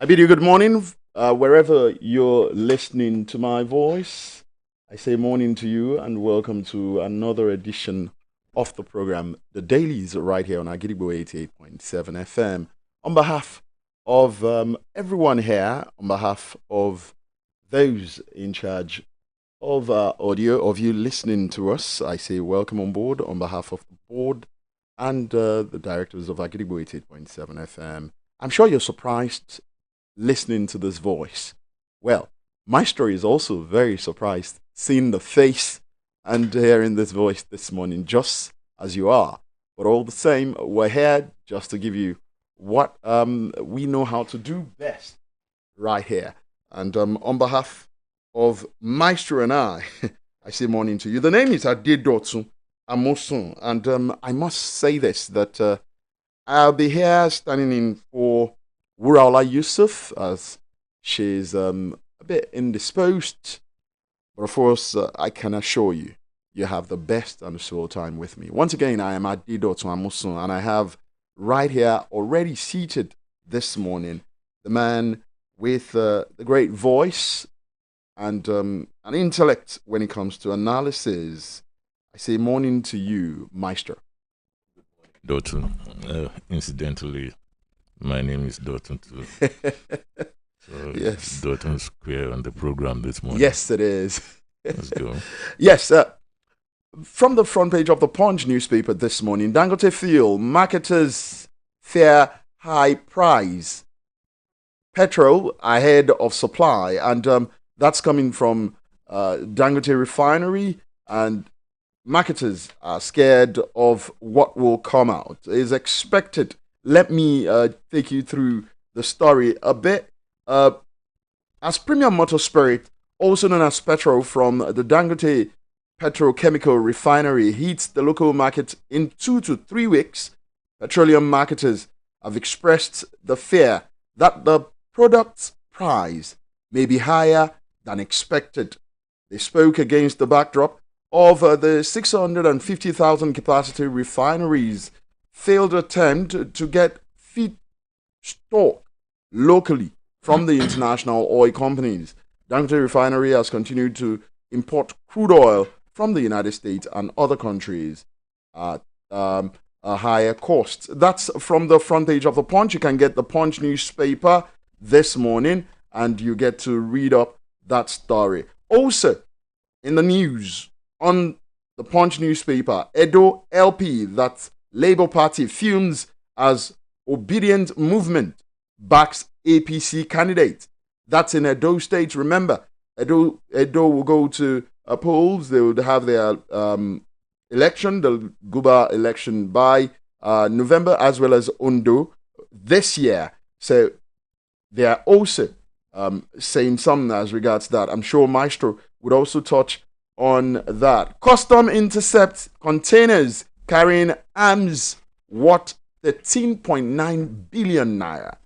I bid you good morning, wherever you're listening to my voice. I say morning to you and welcome to another edition of the program, The Dailies, right here on Agidigbo 88.7 FM. On behalf of everyone here, on behalf of those in charge of audio, of you listening to us, I say welcome on board on behalf of the board and the directors of Agidigbo 88.7 FM. I'm sure you're surprised listening to this voice. Well, Maestro is also very surprised seeing the face and hearing this voice this morning, just as you are. But all the same, we're here just to give you what we know how to do best right here. And on behalf of Maestro and I say morning to you. The name is ADEDOTUN AMOSUN. And I must say this, that I'll be here standing in for Wuraola Yusuf, as she's a bit indisposed. But of course, I can assure you, you have the best and soul time with me. Once again, I am ADEDOTUN AMOSUN, and I have right here already seated this morning the man with the great voice and an intellect when it comes to analysis. I say morning to you, Maestro. Dotun. Incidentally, my name is Dotun too. So Yes. Dotun Square on the program this morning. Yes, it is. Let's go. Yes, from the front page of the Punch newspaper this morning, Dangote Fuel, marketers fear high price. Petrol ahead of supply, and that's coming from Dangote Refinery, and marketers are scared of what will come out. Is expected. Let me take you through the story a bit. As premium motor spirit, also known as petrol from the Dangote Petrochemical Refinery, hits the local market in 2 to 3 weeks, petroleum marketers have expressed the fear that the product's price may be higher than expected. They spoke against the backdrop of the 650,000 capacity refineries failed attempt to get feedstock locally from the international oil companies. Dangote Refinery has continued to import crude oil from the United States and other countries at a higher cost. That's from the front page of the Punch. You can get the Punch newspaper this morning and you get to read up that story. Also, in the news on the Punch newspaper, Edo LP, that's Labour Party, fumes as obedient movement backs APC candidate. That's in Edo State. Remember, Edo will go to polls. They will have their election, the Guba election, by November, as well as Ondo this year. So they are also saying something as regards that. I'm sure Maestro would also touch on that. Custom intercept containers carrying arms worth 13.9 billion naira.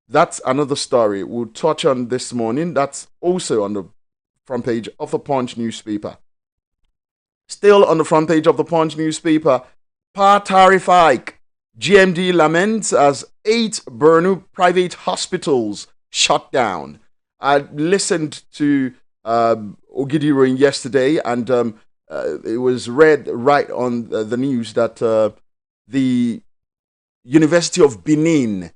That's another story we'll touch on this morning. That's also on the front page of the Punch newspaper. Still on the front page of the Punch newspaper, power tariff hike. GMD laments as 8 Borno private hospitals shut down. I listened to Ogidiroin yesterday, and it was read right on the news that the University of Benin,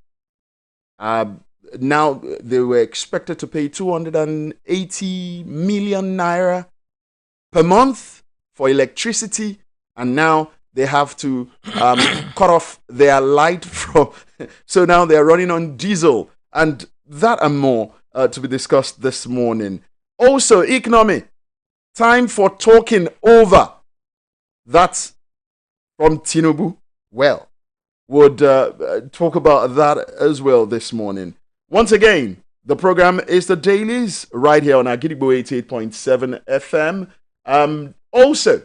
now they were expected to pay 280 million naira per month for electricity, and now they have to cut off their light from. So now they are running on diesel, and that and more to be discussed this morning. Also, economy, time for talking over. That's from Tinubu. Well, would talk about that as well this morning. Once again, the program is the Dailies right here on Agidigbo 88.7 FM. Also,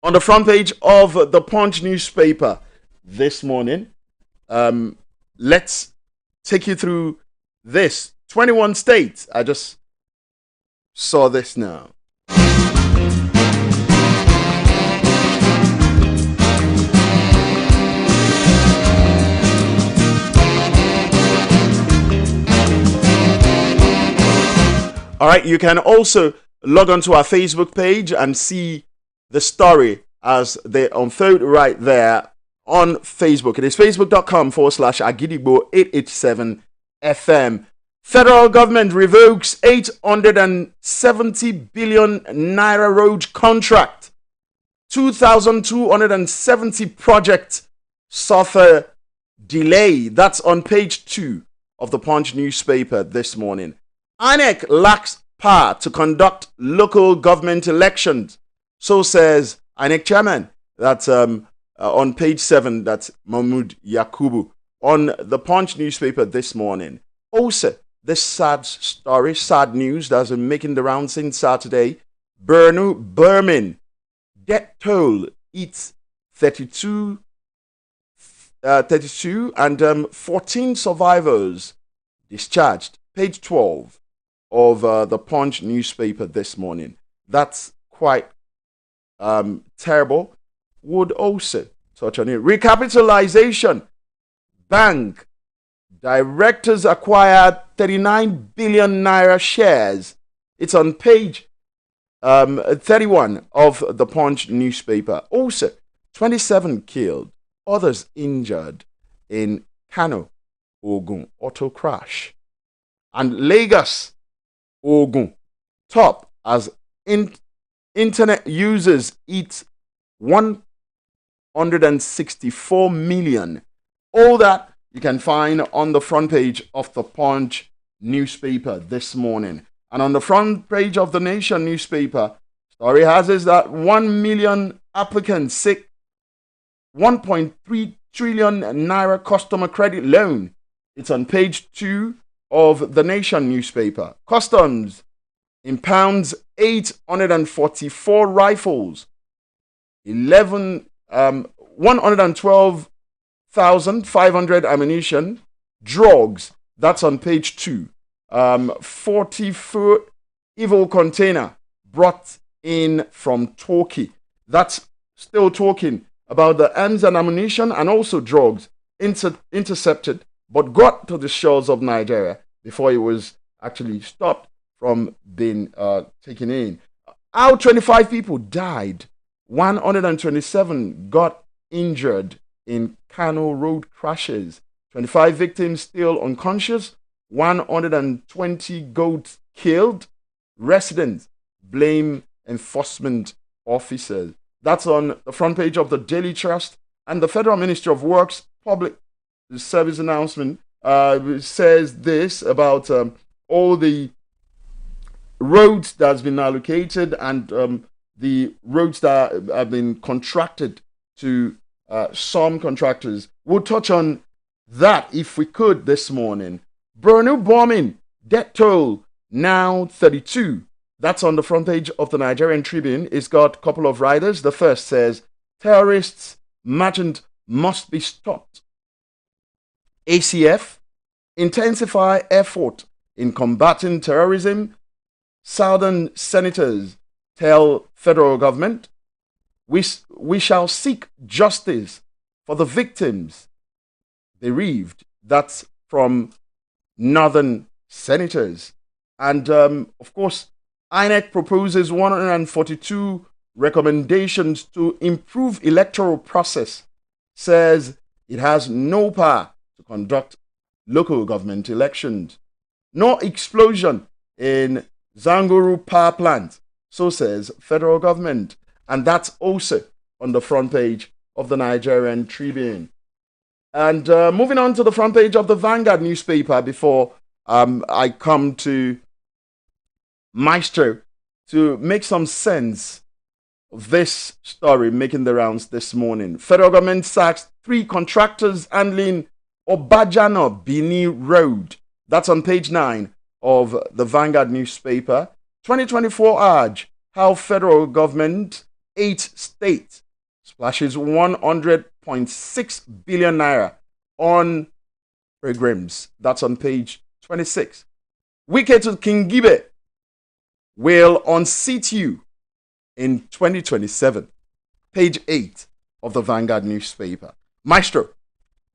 on the front page of the Punch newspaper this morning, let's take you through this. 21 states. I just saw this now. All right, you can also log on to our Facebook page and see the story as they unfold right there on Facebook. It is facebook.com/Agidigbo887 FM. Federal government revokes 870 billion naira road contract. 2,270 projects suffer delay. That's on page 2 of the Punch newspaper this morning. INEC lacks power to conduct local government elections. So says INEC chairman. That's on page 7. That's Mahmoud Yakubu on the Punch newspaper this morning. Also, this sad story, sad news that's been making the rounds since Saturday. Burman death toll eats 32 and 14 survivors discharged. Page 12 of the Punch newspaper this morning. That's quite terrible. Would also touch on it. Recapitalization. Bank directors acquired 39 billion naira shares. It's on page 31 of the Punch newspaper. Also, 27 killed, others injured in Kano, Ogun auto crash. And Lagos, Ogun, top as internet users eat 164 million. All that you can find on the front page of the Punch newspaper this morning. And on the front page of the Nation newspaper, story has is that 1 million applicants seek 1.3 trillion naira customer credit loan. It's on page 2 of the Nation newspaper. Customs impounds 844 rifles, 112,500 ammunition, drugs. That's on page 2. 40-foot evil container brought in from Turkey. That's still talking about the arms and ammunition and also drugs intercepted, but got to the shores of Nigeria before it was actually stopped from being taken in. How 25 people died, 127 got injured in Kano road crashes, 25 victims still unconscious, 120 goats killed. Residents blame enforcement officers. That's on the front page of the Daily Trust. And the Federal Ministry of Works public service announcement says this about all the roads that's been allocated and the roads that have been contracted to some contractors. We'll touch on that if we could this morning. Borno bombing, death toll now 32. That's on the front page of the Nigerian Tribune. It's got a couple of riders. The first says, terrorists marching must be stopped. ACF, intensify effort in combating terrorism. Southern senators tell federal government, we shall seek justice for the victims bereaved. That's from northern senators. And of course, INEC proposes 142 recommendations to improve electoral process. Says it has no power to conduct local government elections. No explosion in Zanguru power plant. So says federal government. And that's also on the front page of the Nigerian Tribune. And moving on to the front page of the Vanguard newspaper before I come to Maestro to make some sense of this story making the rounds this morning. Federal government sacks 3 contractors handling Obajana Bini Road. That's on page 9 of the Vanguard newspaper. 2024 urge how federal government 8 states splashes 100.6 billion naira on programs. That's on page 26. Wike to Kingibe will unseat you in 2027. Page 8 of the Vanguard newspaper. Maestro,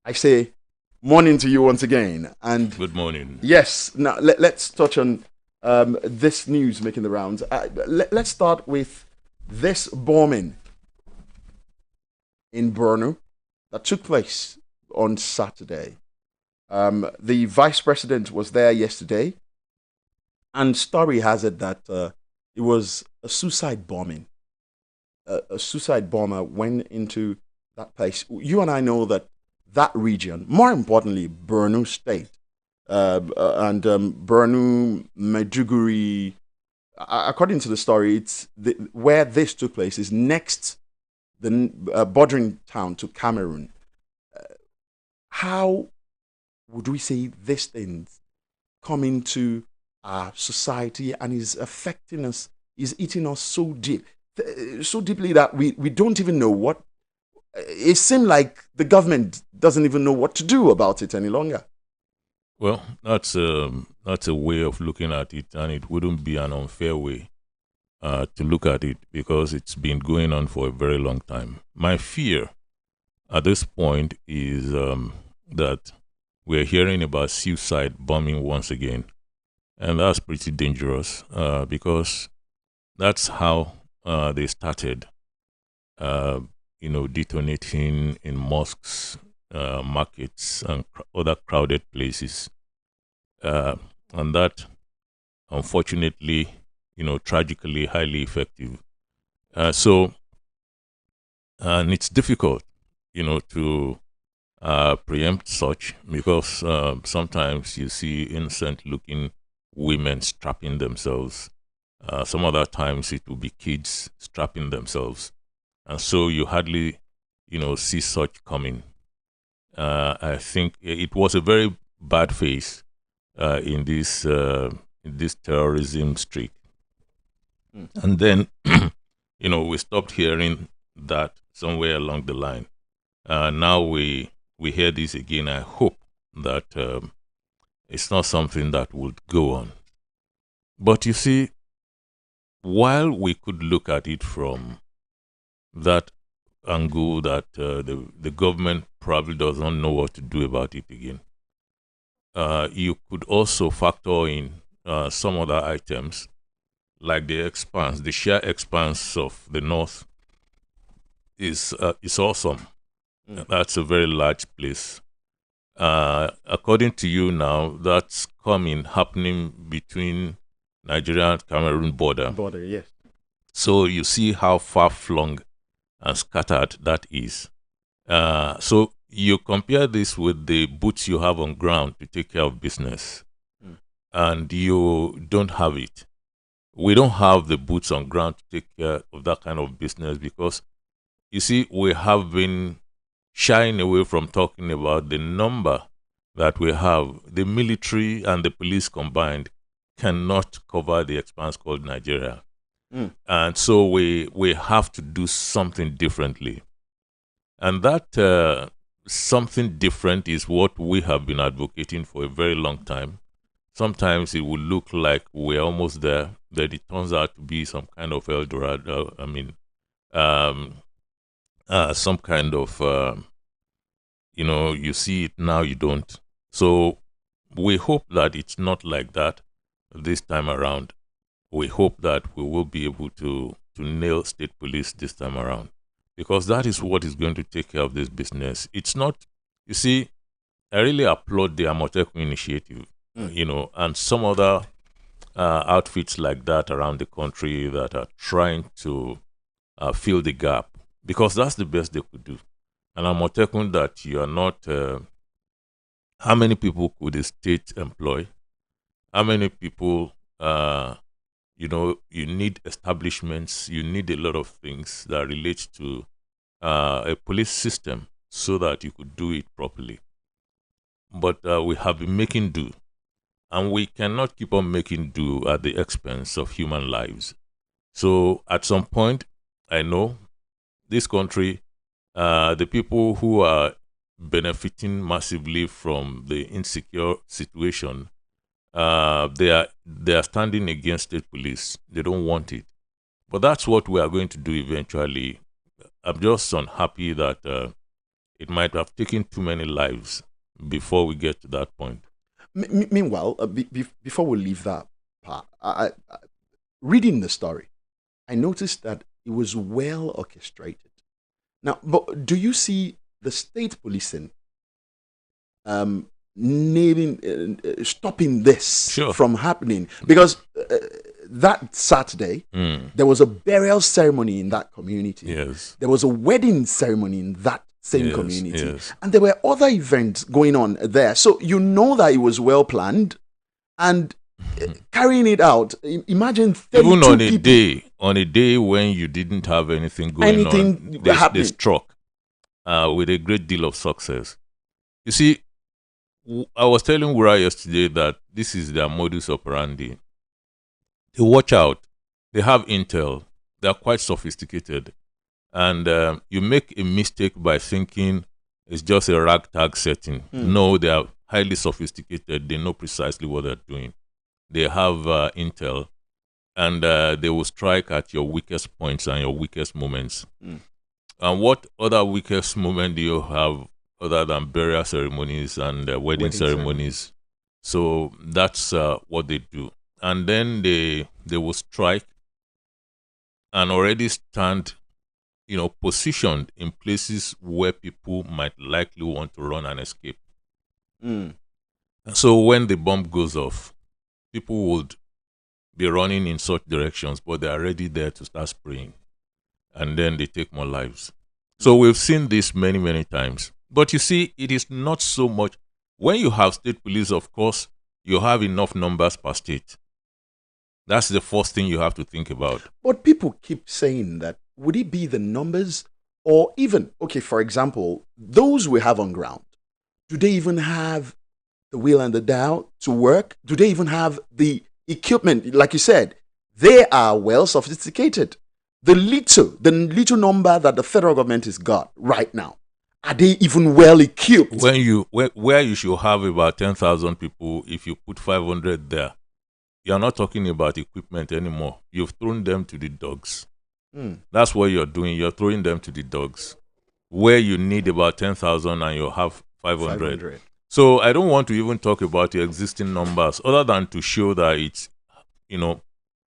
I say morning to you once again. And good morning. yes, now let's touch on this news making the rounds. Let's start with this bombing in Borno that took place on Saturday. The vice president was there yesterday, and story has it that it was a suicide bombing. A suicide bomber went into that place. You and I know that that region, more importantly, Borno State, and Borno, Maiduguri. According to the story, where this took place is next the bordering town to Cameroon. How would we say these things come into our society and is affecting us, is eating us so deep, so deeply that we don't even know what. It seems like the government doesn't even know what to do about it any longer. Well, that's a way of looking at it, and it wouldn't be an unfair way to look at it because it's been going on for a very long time. My fear at this point is that we're hearing about suicide bombing once again, and that's pretty dangerous because that's how they started, detonating in mosques, markets, and other crowded places, and that, unfortunately, tragically highly effective. And it's difficult, to preempt such because sometimes you see innocent-looking women strapping themselves. Some other times it will be kids strapping themselves, and so you hardly, see such coming. I think it was a very bad phase in this terrorism streak, and then we stopped hearing that somewhere along the line. Now we hear this again. I hope that it's not something that would go on. But you see, while we could look at it from that angle that the government probably does not know what to do about it again, you could also factor in some other items like the sheer expanse of the north is awesome. That's a very large place. According to you now, that's happening between Nigeria and Cameroon border. Yes. So you see how far-flung and scattered that is. So you compare this with the boots you have on ground to take care of business, and you don't have it. We don't have the boots on ground to take care of that kind of business because, you see, we have been shying away from talking about the number that we have. The military and the police combined cannot cover the expanse called Nigeria. And so we have to do something differently. And that something different is what we have been advocating for a very long time. Sometimes it will look like we're almost there, that it turns out to be some kind of El Dorado. Some kind of, you see it now, you don't. So we hope that it's not like that this time around. We hope that we will be able to nail state police this time around, because that is what is going to take care of this business. It's not, you see, I really applaud the Amotekun initiative, and some other outfits like that around the country that are trying to fill the gap, because that's the best they could do. And Amotekun that you are not, how many people could the state employ? How many people, you need establishments, you need a lot of things that relate to a police system so that you could do it properly. But we have been making do, and we cannot keep on making do at the expense of human lives. So at some point, I know this country, the people who are benefiting massively from the insecure situation, they are standing against state police. They don't want it. But that's what we are going to do eventually. I'm just unhappy that it might have taken too many lives before we get to that point. Meanwhile, before we leave that part. Reading the story, I noticed that it was well orchestrated. Now, but do you see the state policing stopping this from happening? Because that Saturday, there was a burial ceremony in that community. Yes. There was a wedding ceremony in that same community. Yes. And there were other events going on there. So you know that it was well planned and carrying it out. Imagine 32 even on a people. On a day when you didn't have anything going on, they struck with a great deal of success. You see, I was telling Wura yesterday that this is their modus operandi. They watch out. They have intel. They are quite sophisticated. And you make a mistake by thinking it's just a ragtag setting. No, they are highly sophisticated. They know precisely what they're doing. They have intel. And they will strike at your weakest points and your weakest moments. And what other weakest moment do you have other than burial ceremonies and wedding ceremonies? So that's what they do. And then they will strike and already stand, positioned in places where people might likely want to run and escape. So when the bomb goes off, people would be running in such directions, but they are already there to start spraying. And then they take more lives. So we've seen this many, many times. But you see, it is not so much. When you have state police, of course, you have enough numbers per state. That's the first thing you have to think about. But people keep saying that, would it be the numbers or even, okay, for example, those we have on ground, do they even have the wheel and the dial to work? Do they even have the equipment? Like you said, they are well sophisticated. The little number that the federal government has got right now, are they even well equipped? Where you should have about 10,000 people, if you put 500 there, you're not talking about equipment anymore. You've thrown them to the dogs. That's what you're doing. You're throwing them to the dogs. Where you need about 10,000 and you have 500. So I don't want to even talk about the existing numbers other than to show that it's,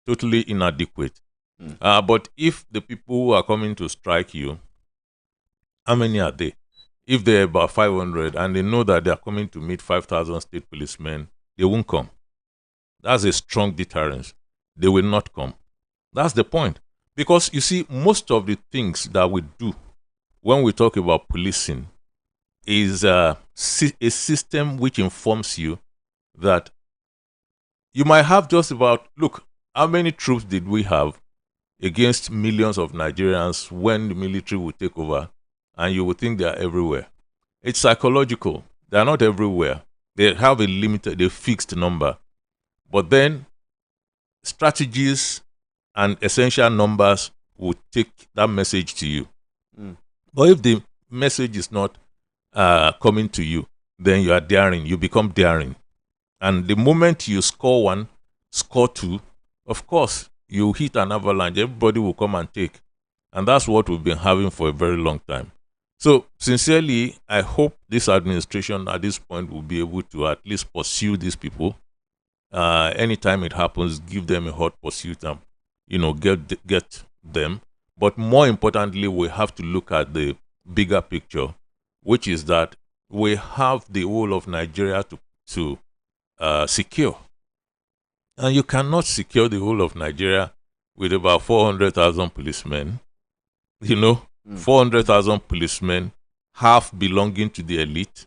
totally inadequate. But if the people who are coming to strike you, how many are they? If they're about 500 and they know that they're coming to meet 5,000 state policemen, they won't come. That's a strong deterrence. They will not come. That's the point. Because you see, most of the things that we do when we talk about policing is a system which informs you that you might have just about, look, how many troops did we have against millions of Nigerians when the military would take over? And you would think they are everywhere. It's psychological. They are not everywhere. They have a fixed number. But then strategies and essential numbers will take that message to you. But if the message is not coming to you, then you are daring. You become daring. And the moment you score one, score two, of course, you hit an avalanche. Everybody will come and take. And that's what we've been having for a very long time. So, sincerely, I hope this administration at this point will be able to at least pursue these people. Anytime it happens, give them a hot pursuit and, get them. But more importantly, we have to look at the bigger picture, which is that we have the whole of Nigeria to secure. And you cannot secure the whole of Nigeria with about 400,000 policemen. 400,000 policemen, half belonging to the elite,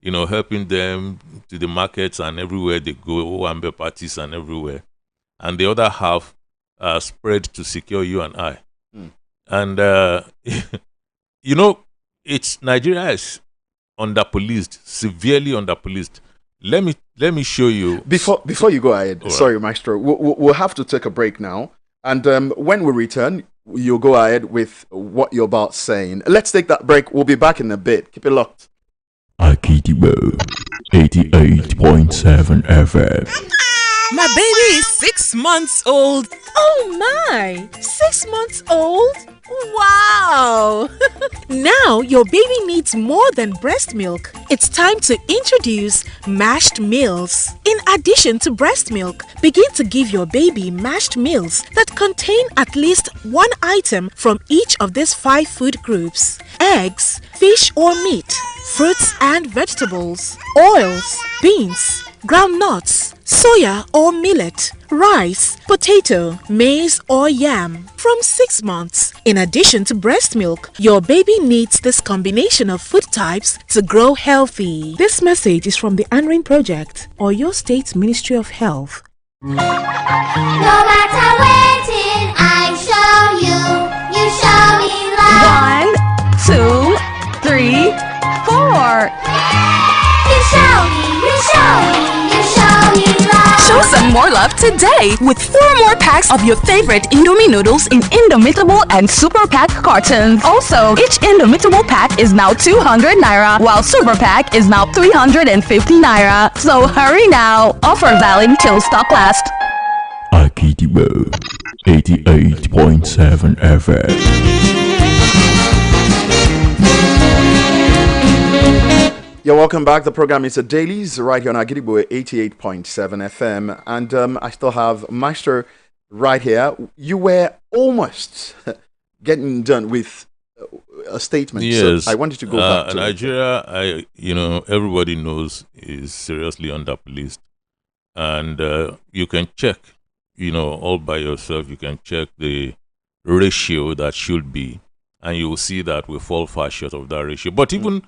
helping them to the markets and everywhere they go, and parties and everywhere. And the other half spread to secure you and I. And, it's Nigeria is underpoliced, severely underpoliced. Let me show you. Before you go ahead, sorry, Maestro, we'll have to take a break now. And when we return, you'll go ahead with what you're about saying. Let's take that break. We'll be back in a bit. Keep it locked. Akidibo 88.7 FM. My baby is 6 months old. Oh my! 6 months old? Wow! Now your baby needs more than breast milk. It's time to introduce mashed meals. In addition to breast milk, begin to give your baby mashed meals that contain at least one item from each of these 5 food groups: eggs, fish or meat, fruits and vegetables, oils, beans, groundnuts, soya or millet, rice, potato, maize or yam from 6 months. In addition to breast milk, your baby needs this combination of food types to grow healthy. This message is from the Anrin Project or your State Ministry of Health. No matter waiting, I show you, you show me love. 1, 2, 3, 4. You show me, you show me, you show me love. Show some more love today with 4 more packs of your favorite Indomie noodles in Indomitable and Super Pack cartons. Also, each Indomitable pack is now 200 naira, while Super Pack is now 350 naira. So hurry now. Offer valid till stock last. Akidibo 88.7 FM. You're welcome back. The program is Dailies right here on Agidigbo 88.7 FM. And I still have Maestro right here. You were almost getting done with a statement. Yes. So I wanted to go back to Nigeria, everybody knows is seriously under-policed. And you can check, all by yourself, you can check the ratio that should be. And you will see that we fall far short of that ratio. But even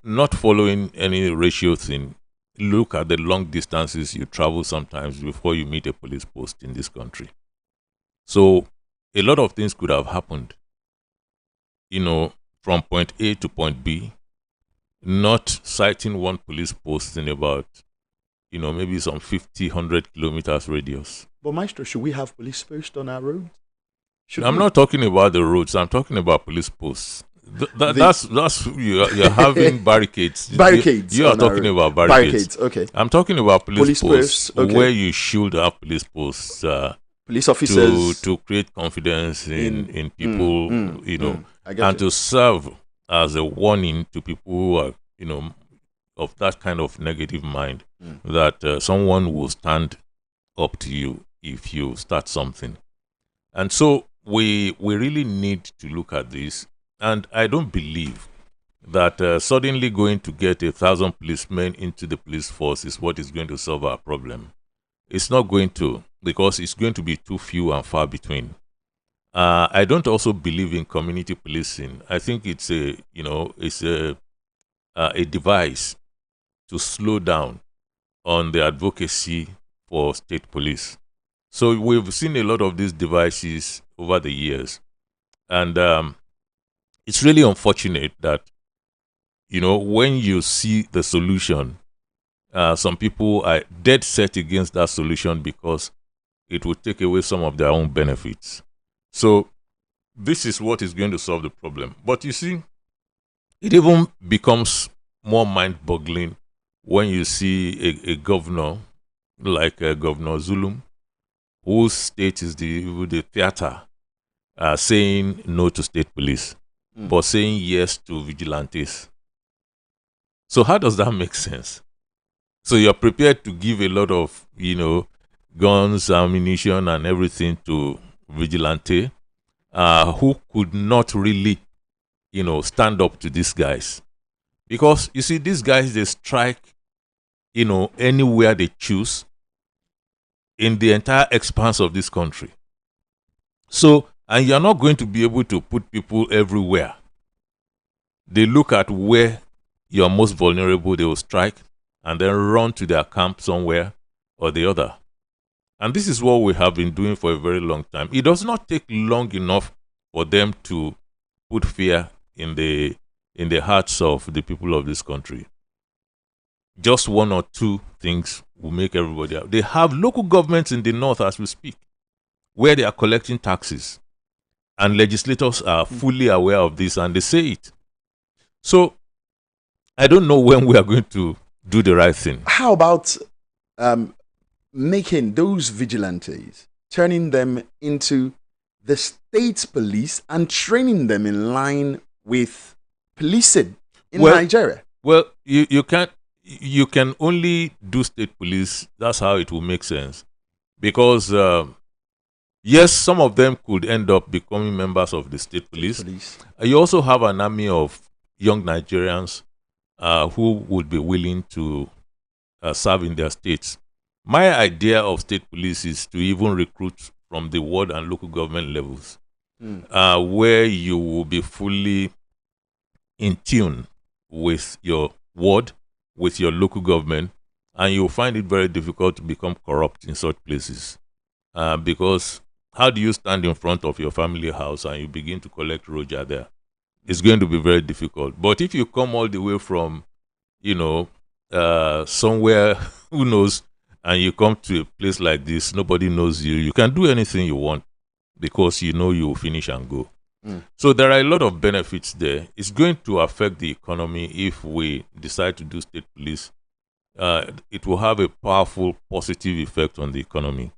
not following any ratio thing, look at the long distances you travel sometimes before you meet a police post in this country. So a lot of things could have happened, from point A to point B, not citing one police post in about, maybe some 50, 100 kilometers radius. But Maestro, should we have police posts on our roads? I'm not talking about the roads. I'm talking about police posts. That's you're having barricades. Barricades. You are talking about barricades. Okay. I'm talking about police posts okay. where you should have police posts. Police officers to create confidence in people, and to serve as a warning to people who are, of that kind of negative mind, that someone will stand up to you if you start something. And so we really need to look at this. And I don't believe that suddenly going to get 1,000 policemen into the police force is what is going to solve our problem. It's not going to, because it's going to be too few and far between. I don't also believe in community policing. I think it's a device to slow down on the advocacy for state police. So we've seen a lot of these devices over the years. And it's really unfortunate that, when you see the solution, some people are dead set against that solution because it will take away some of their own benefits. So this is what is going to solve the problem. But you see, it even becomes more mind-boggling when you see a governor like Governor Zulum, whose state is the theater, saying no to state police, but saying yes to vigilantes. So how does that make sense? So you're prepared to give a lot of, guns, ammunition, and everything to vigilante, who could not really, stand up to these guys. Because, you see, these guys, they strike, anywhere they choose in the entire expanse of this country. So, and you're not going to be able to put people everywhere. They look at where you're most vulnerable, they will strike, and then run to their camp somewhere or the other. And this is what we have been doing for a very long time. It does not take long enough for them to put fear in the hearts of the people of this country. Just 1 or 2 things will make everybody out. They have local governments in the north as we speak, where they are collecting taxes. And legislators are fully aware of this and they say it. So, I don't know when we are going to do the right thing. How about making those vigilantes, turning them into the state police and training them in line with policing in Nigeria? Well, you can't. You can only do state police. That's how it will make sense, because yes, some of them could end up becoming members of the state police. You also have an army of young Nigerians who would be willing to serve in their states. My idea of state police is to even recruit from the ward and local government levels, where you will be fully in tune with your ward, with your local government, and you'll find it very difficult to become corrupt in such places. Because how do you stand in front of your family house and you begin to collect roja there? It's going to be very difficult. But if you come all the way from, somewhere, who knows, and you come to a place like this, nobody knows you, you can do anything you want because you know you will finish and go. So there are a lot of benefits there. It's going to affect the economy if we decide to do state police. It will have a powerful positive effect on the economy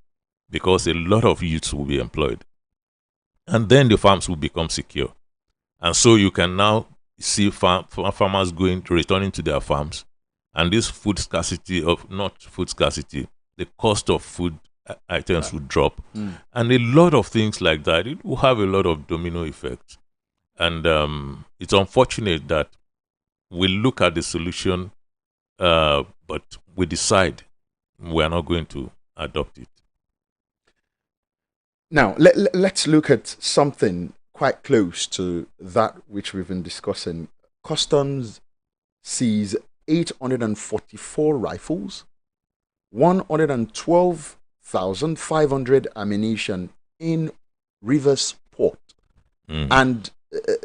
because a lot of youths will be employed. And then the farms will become secure. And so you can now see farmers returning to their farms. And this food scarcity not food scarcity, the cost of food items would drop. And a lot of things like that. It will have a lot of domino effects. And it's unfortunate that we look at the solution, but we decide we are not going to adopt it. Now, let's look at something quite close to that which we've been discussing. Customs sees 844 rifles, 112,500 ammunition in Rivers Port. And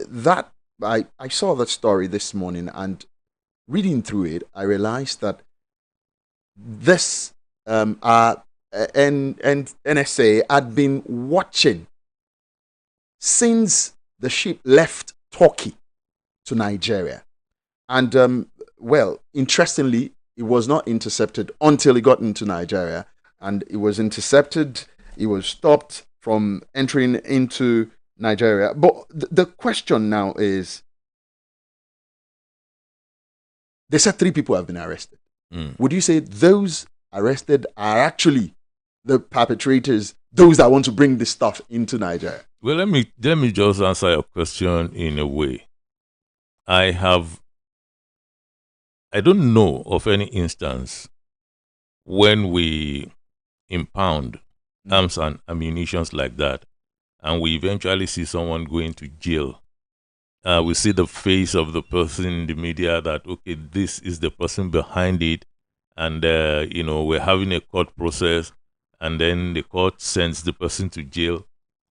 that I saw that story this morning, and reading through it, I realized that this NSA had been watching since the ship left Turkey to Nigeria. And, well, interestingly, it was not intercepted until it got into Nigeria. And it was intercepted, it was stopped from entering into Nigeria. But the question now is, they said 3 people have been arrested. Would you say those arrested are actually the perpetrators, those that want to bring this stuff into Nigeria? Well, let me just answer your question in a way. I don't know of any instance when we impound arms and ammunitions like that, and we eventually see someone going to jail. We see the face of the person in the media that, okay, this is the person behind it, and we're having a court process, and then the court sends the person to jail.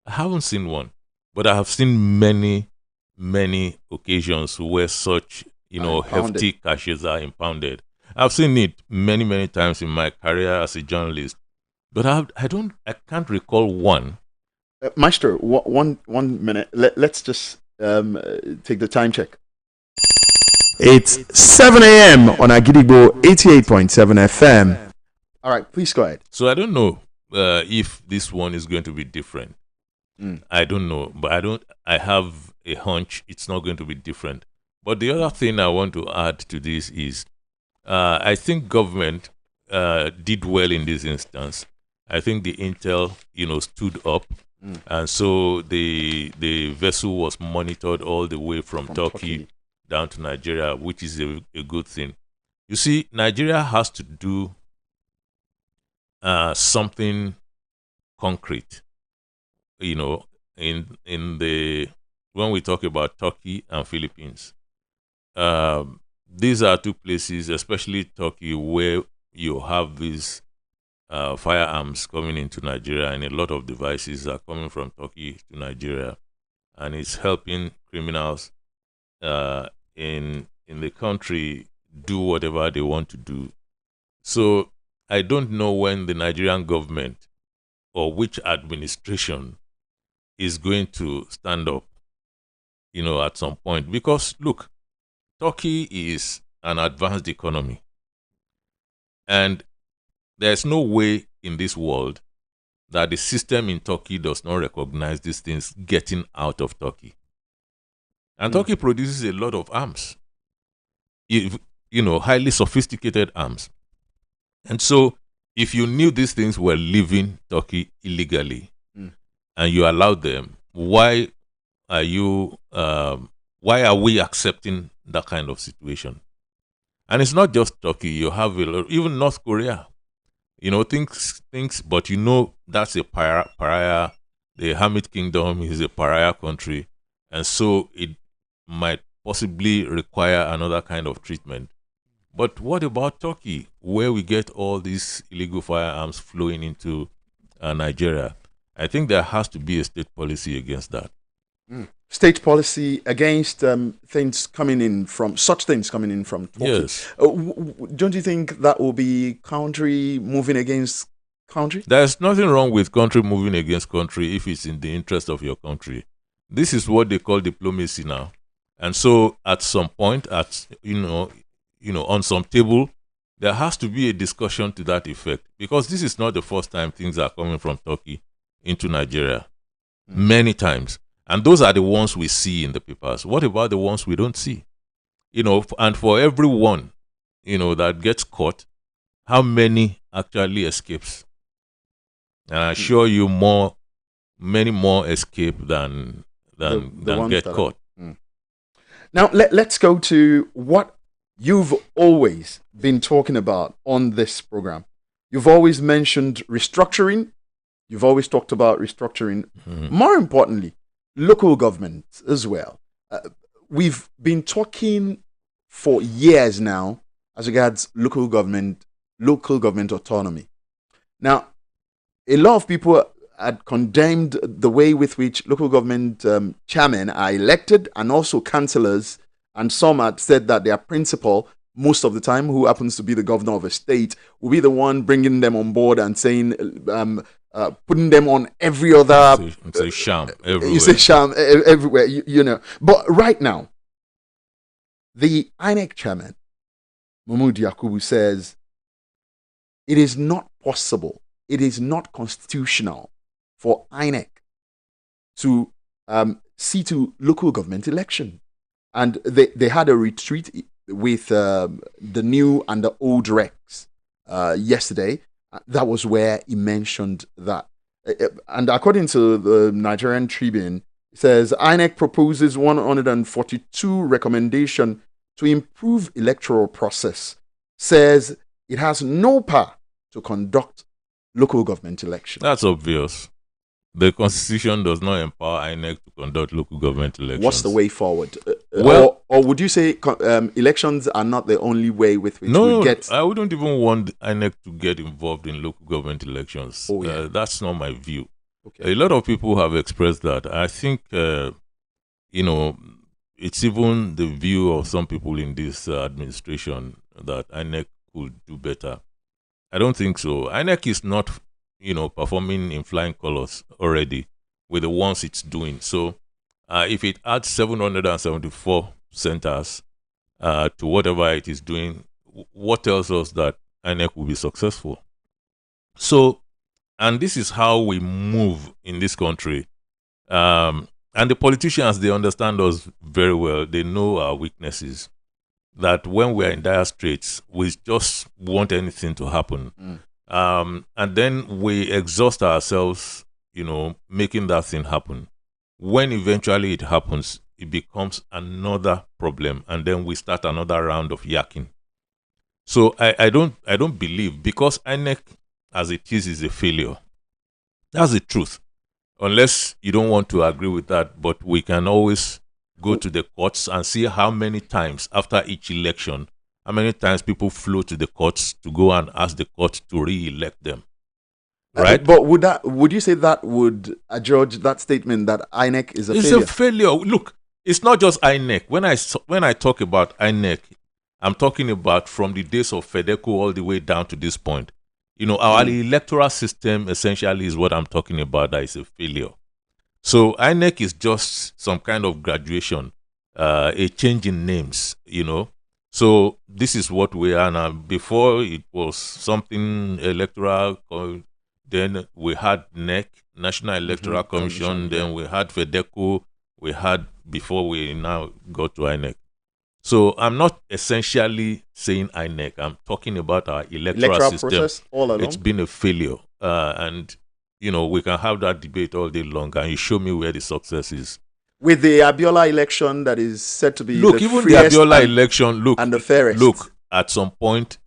I haven't seen one, but I have seen many, many occasions where such hefty caches are impounded. I've seen it many, many times in my career as a journalist, but I can't recall one. Maestro, one minute. Let's just take the time check. It's 7 a.m. on Agidigbo 88.7 FM. All right, please go ahead. So I don't know if this one is going to be different. I don't know, but I have a hunch it's not going to be different. But the other thing I want to add to this is I think government did well in this instance. I think the intel, stood up. And so the vessel was monitored all the way from Turkey down to Nigeria, which is a good thing. You see, Nigeria has to do something concrete, when we talk about Turkey and Philippines. These are 2 places, especially Turkey, where you have these firearms coming into Nigeria, and a lot of devices are coming from Turkey to Nigeria, and it's helping criminals in the country do whatever they want to do. So I don't know when the Nigerian government or which administration is going to stand up, at some point, because look, Turkey is an advanced economy, and there's no way in this world that the system in Turkey does not recognize these things getting out of Turkey. And Turkey produces a lot of arms, highly sophisticated arms. And so if you knew these things were leaving Turkey illegally and you allowed them, why are we accepting that kind of situation? And it's not just Turkey. You have even North Korea. Things, but that's a pariah. The Hamid Kingdom is a pariah country, and so it might possibly require another kind of treatment. But what about Turkey, where we get all these illegal firearms flowing into Nigeria? I think there has to be a state policy against that. State policy against things coming in from Turkey. Yes. Don't you think that will be country moving against country? There's nothing wrong with country moving against country if it's in the interest of your country. This is what they call diplomacy now. And so at some point, on some table, there has to be a discussion to that effect, because this is not the first time things are coming from Turkey into Nigeria. Many times. And those are the ones we see in the papers. What about the ones we don't see? And for every one, that gets caught, how many actually escapes? And I assure you many more escape than get caught. Now, let's go to what you've always been talking about on this program. You've always mentioned restructuring. You've always talked about restructuring. More importantly, local government as well. We've been talking for years now as regards local government autonomy. Now, a lot of people had condemned the way with which local government chairmen are elected, and also councillors, and some had said that their principal, most of the time, who happens to be the governor of a state, will be the one bringing them on board and saying, putting them on every other. Say sham everywhere. You say sham everywhere, But right now, the INEC chairman, Mahmood Yakubu, says it is not possible, it is not constitutional for INEC to see to local government election. And they had a retreat with the new and the old recs yesterday. That was where he mentioned that. And according to the Nigerian Tribune, it says INEC proposes 142 recommendation to improve electoral process. Says it has no power to conduct local government elections. That's obvious. The Constitution does not empower INEC to conduct local government elections. What's the way forward? Well, or would you say elections are not the only way with which we get... I wouldn't even want INEC to get involved in local government elections. That's not my view. Okay. A lot of people have expressed that. I think, it's even the view of some people in this administration that INEC could do better. I don't think so. INEC is not performing in flying colors already with the ones it's doing. So if it adds 774 centers to whatever it is doing, what tells us that INEC will be successful? So, and this is how we move in this country. And the politicians, they understand us very well. They know our weaknesses. That when we're in dire straits, we just want anything to happen. And then we exhaust ourselves, making that thing happen. When eventually it happens, it becomes another problem, and then we start another round of yakking. So I don't believe, because INEC as it is a failure. That's the truth. Unless you don't want to agree with that, but we can always go to the courts and see how many times after each election, how many times people flow to the courts to go and ask the court to re-elect them. Right? But would you say that would adjudge that statement that INEC is a failure? It's a failure. Look, it's not just INEC. When I talk about INEC, I'm talking about from the days of FEDECO all the way down to this point. Our electoral system essentially is what I'm talking about. That is a failure. So INEC is just some kind of graduation, a change in names, So this is what we are now. Before it was something electoral, then we had NEC, National Electoral Commission, then we had FEDECO, we had before we now go to INEC. So I'm not essentially saying INEC. I'm talking about our electoral system. Process all along. It's been a failure. And, we can have that debate all day long, and you show me where the success is. With the Abiola election that is said to be the Abiola election, and the fairest. Look, at some point,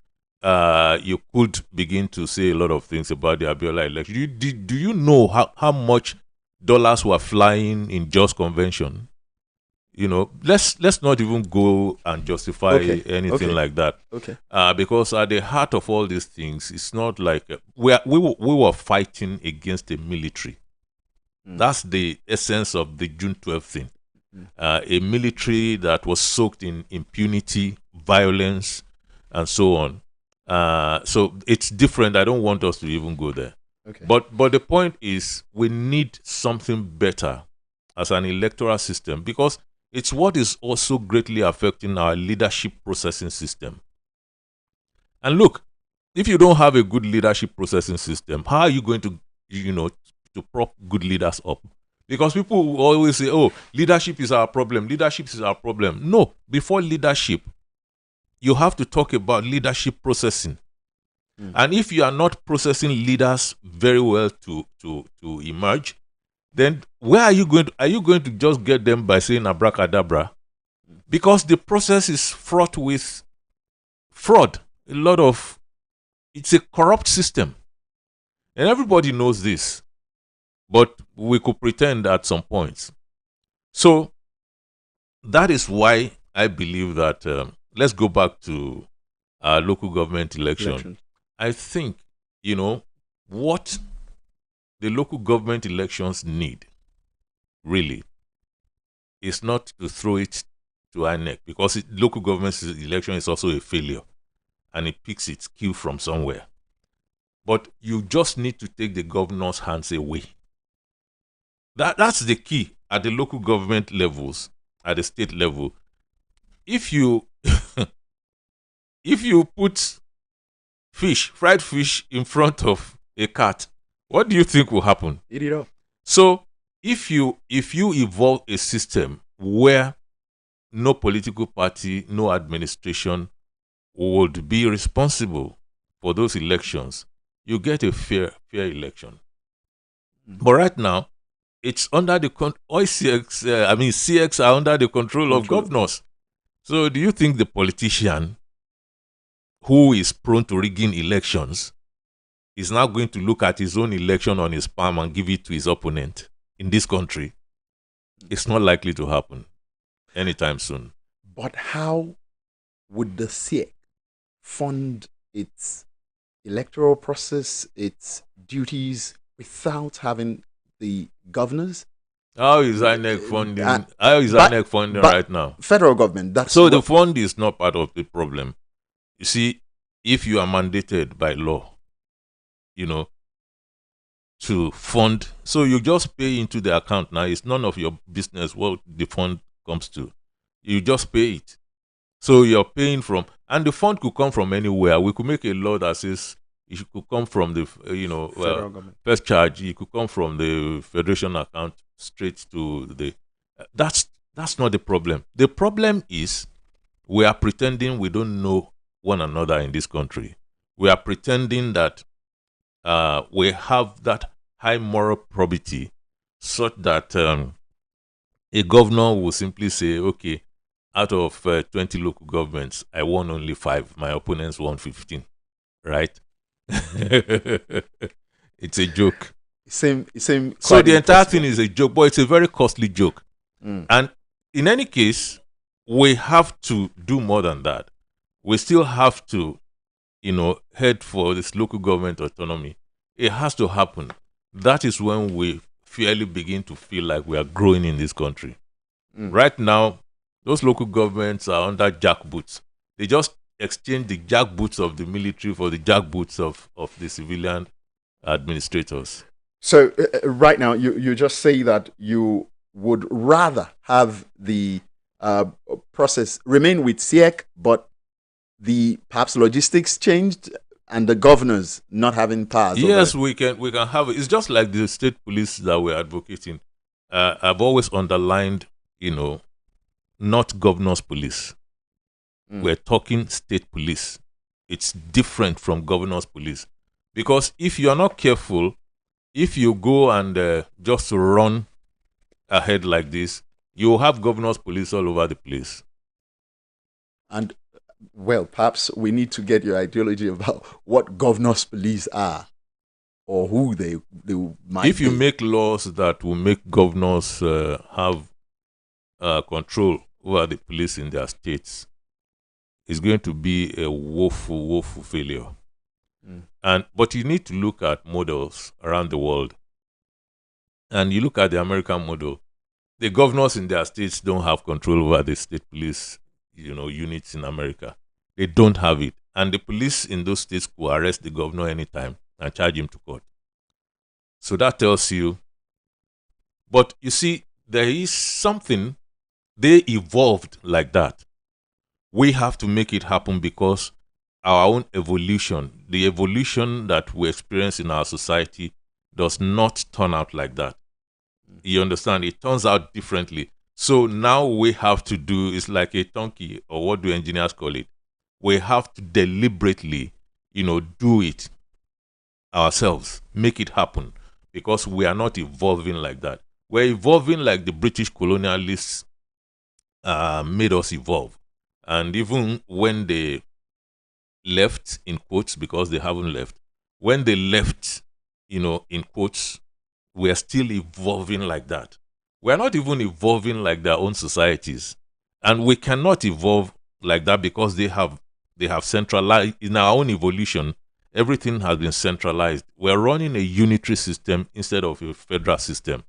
you could begin to say a lot of things about the Abiola election. Do you know how much dollars were flying in just convention? Let's not even go and justify anything like that. Okay. Because at the heart of all these things, it's not like we were fighting against the military. That's the essence of the June 12th thing. A military that was soaked in impunity, violence, and so on. So it's different. I don't want us to even go there. Okay. But the point is, we need something better as an electoral system, because it's what is also greatly affecting our leadership processing system. And look, if you don't have a good leadership processing system, how are you going to, to prop good leaders up? Because people will always say, oh, leadership is our problem. Leadership is our problem. No, before leadership, you have to talk about leadership processing. And if you are not processing leaders very well to emerge, then where are you going to just get them by saying abracadabra? Because the process is fraught with fraud. It's a corrupt system. And everybody knows this. But we could pretend at some points. So that is why I believe that, let's go back to our local government election. I think, what the local government elections need, really, is not to throw it to INEC, because local government election is also a failure, and it picks its cue from somewhere. But you just need to take the governor's hands away. That's the key at the local government levels, at the state level. If you put fried fish in front of a cat, what do you think will happen? Eat it up. So if you evolve a system where no political party, no administration would be responsible for those elections, you get a fair election. But right now, it's under the CX are under the control of governors. So do you think the politician who is prone to rigging elections is now going to look at his own election on his palm and give it to his opponent in this country? It's not likely to happen anytime soon. But how would the CX fund its electoral process, its duties, without having the governors? How is INEC funding? How is INEC funding right now? Federal government. The fund is not part of the problem. You see, if you are mandated by law, to fund, so you just pay into the account now. It's none of your business what the fund comes to. You just pay it. So you're paying from, and the fund could come from anywhere. We could make a law that says it could come from the, first charge. It could come from the federation account straight to the. That's not the problem. The problem is we are pretending we don't know one another in this country. We are pretending that we have that high moral probity such that a governor will simply say, okay, out of 20 local governments, I won only 5. My opponents won 15. Right? It's a joke. So the entire thing is a joke, but it's a very costly joke. And in any case, we have to do more than that. We still have to, head for this local government autonomy. It has to happen. That is when we fairly begin to feel like we are growing in this country. Right now, those local governments are under jackboots. They just exchange the jackboots of the military for the jackboots of the civilian administrators. So right now, you just say that you would rather have the process remain with SIEC, but the perhaps logistics changed and the governors not having powers. Yes, we can have it. It's just like the state police that we're advocating. I've always underlined, not governor's police. We're talking state police. It's different from governor's police. Because if you are not careful, if you go and just run ahead like this, you'll have governor's police all over the place. And, well, perhaps we need to get your ideology about what governor's police are or who they might be. If you make laws that will make governors have control over the police in their states, it's going to be a woeful failure. But you need to look at models around the world. And you look at the American model. The governors in their states don't have control over the state police, units in America. They don't have it. And the police in those states could arrest the governor anytime and charge him to court. So that tells you. But you see, there is something, they evolved like that. We have to make it happen because our own evolution, the evolution that we experience in our society, does not turn out like that. You understand? It turns out differently. So now we have to do, it's like a donkey, or what do engineers call it? We have to deliberately, do it ourselves, make it happen, because we are not evolving like that. We're evolving like the British colonialists made us evolve. And even when they left, in quotes, because they haven't left, when they left, in quotes, we are still evolving like that. We are not even evolving like their own societies. And we cannot evolve like that because they have centralized. In our own evolution, everything has been centralized. We're running a unitary system instead of a federal system.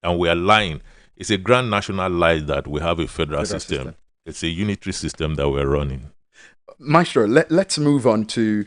And we are lying. It's a grand national lie that we have a federal system. It's a unitary system that we're running. Maestro, let's move on to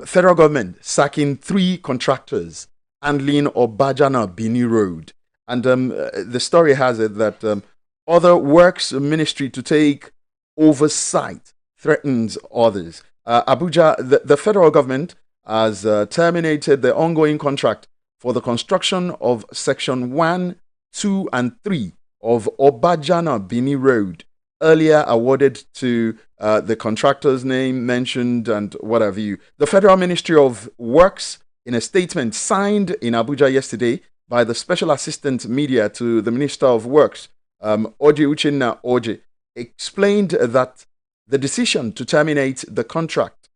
federal government sacking 3 contractors handling Obajana Bini Road. And the story has it that other works ministry to take oversight threatens others. Abuja, the federal government has terminated the ongoing contract for the construction of Section 1, 2, and 3 of Obajana Bini Road, earlier awarded to the contractor's name mentioned and what have you. The Federal Ministry of Works, in a statement signed in Abuja yesterday by the Special Assistant Media to the Minister of Works, Oje Uchenna Oje, explained that the decision to terminate the contract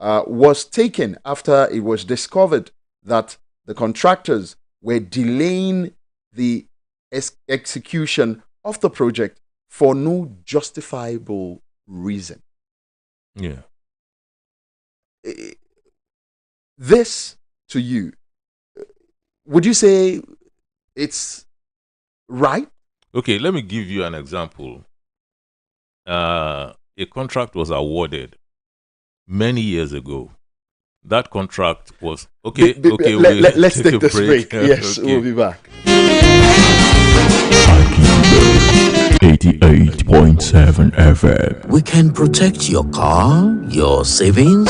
was taken after it was discovered that the contractors were delaying the execution of the project for no justifiable reason. Yeah. This, to you, would you say it's right? Okay, let me give you an example. A contract was awarded many years ago. That contract was okay. Let's take this break. Yes, Okay. we'll be back. 88.7 FM. We can protect your car, your savings.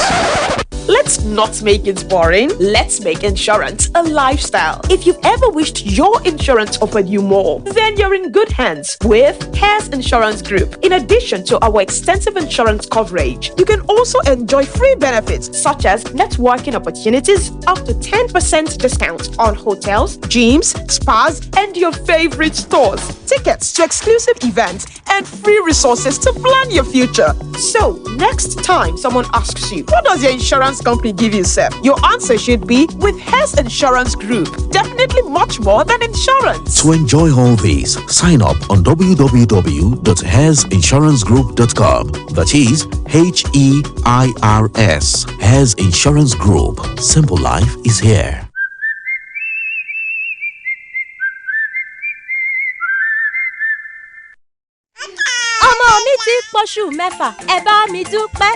Let's not make it boring. Let's make insurance a lifestyle. If you've ever wished your insurance offered you more, then you're in good hands with Hares Insurance Group. In addition to our extensive insurance coverage, you can also enjoy free benefits such as networking opportunities, up to 10% discount on hotels, gyms, spas, and your favorite stores, tickets to exclusive events, and free resources to plan your future. So, next time someone asks you, what does your insurance company give you, sir? Your answer should be with Hares Insurance Group. Definitely much more than insurance. To enjoy all these, sign up on www.hairsinsurancegroup.com. That is HEIRS. Hares Insurance Group. Simple life is here. ọmọ mi ti pọ̀ṣù mẹ́fà ẹ bá mi dúpẹ́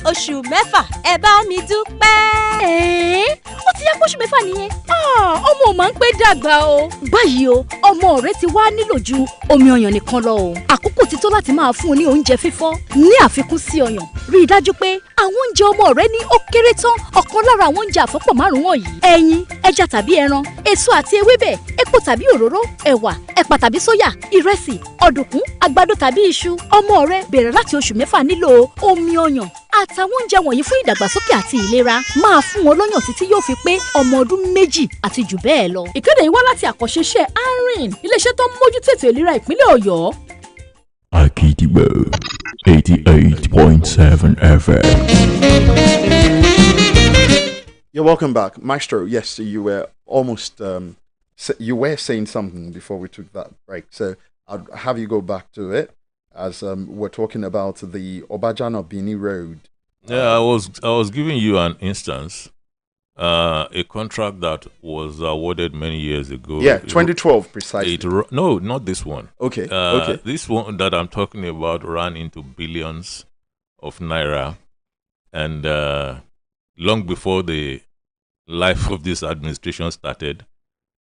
oṣù mẹ́fà ẹ bá mi dúpẹ́. ó ti yá pọ́ṣù mẹ́fà nìyẹn. Ọmọ ò máa ń pẹ́ dàgbà o. Báyìí o, ọmọ rẹ ti wá nílò ju omi ọyàn nìkan lọ o. Àkókò ti tó láti máa fún un ní oúnjẹ fífọ́. Ní àfikún sí ọyàn, rí i dájú pé àwọn oúnjẹ ọmọ rẹ ní ó kéré tán ọ̀kan lára àwọn oúnjẹ àfọ́pọ̀ márùn-ún wọ̀nyí: ẹyin, ẹja tàbí ẹran, èso àti ewébẹ̀, epo tàbí òróró, ẹ̀wà, ẹ̀pà tàbí sóyà, ìrẹsì, ọ̀dùnkún, àgbàdo tàbí iṣu. Ọmọ rẹ bẹ̀rẹ̀ láti oṣù mẹ́fà nílò omi ọyàn àtàwọn oúnjẹ wọ̀nyí fún ìdàgbàsókè àti ìlera. Máa fún wọn lọ́yàn títí yóò fi pé ọmọ ọdún 2 àti jù bẹ́ẹ̀ lọ. Ìkéde yìí wá láti àkànṣe ARIN, iléeṣẹ́ tó ń mójútó ètò ìlera ìpínlẹ̀ Ọ̀yọ́. Akidibo 88.7 FM. You're welcome back, Maestro. Yes, you were almost you were saying something before we took that break, so I'll have you go back to it as we're talking about the Obajana Bini Road. Yeah, I was giving you an instance, a contract that was awarded many years ago. Yeah, 2012 precisely. No, not this one. Okay. This one that I'm talking about ran into billions of naira, and long before the life of this administration started.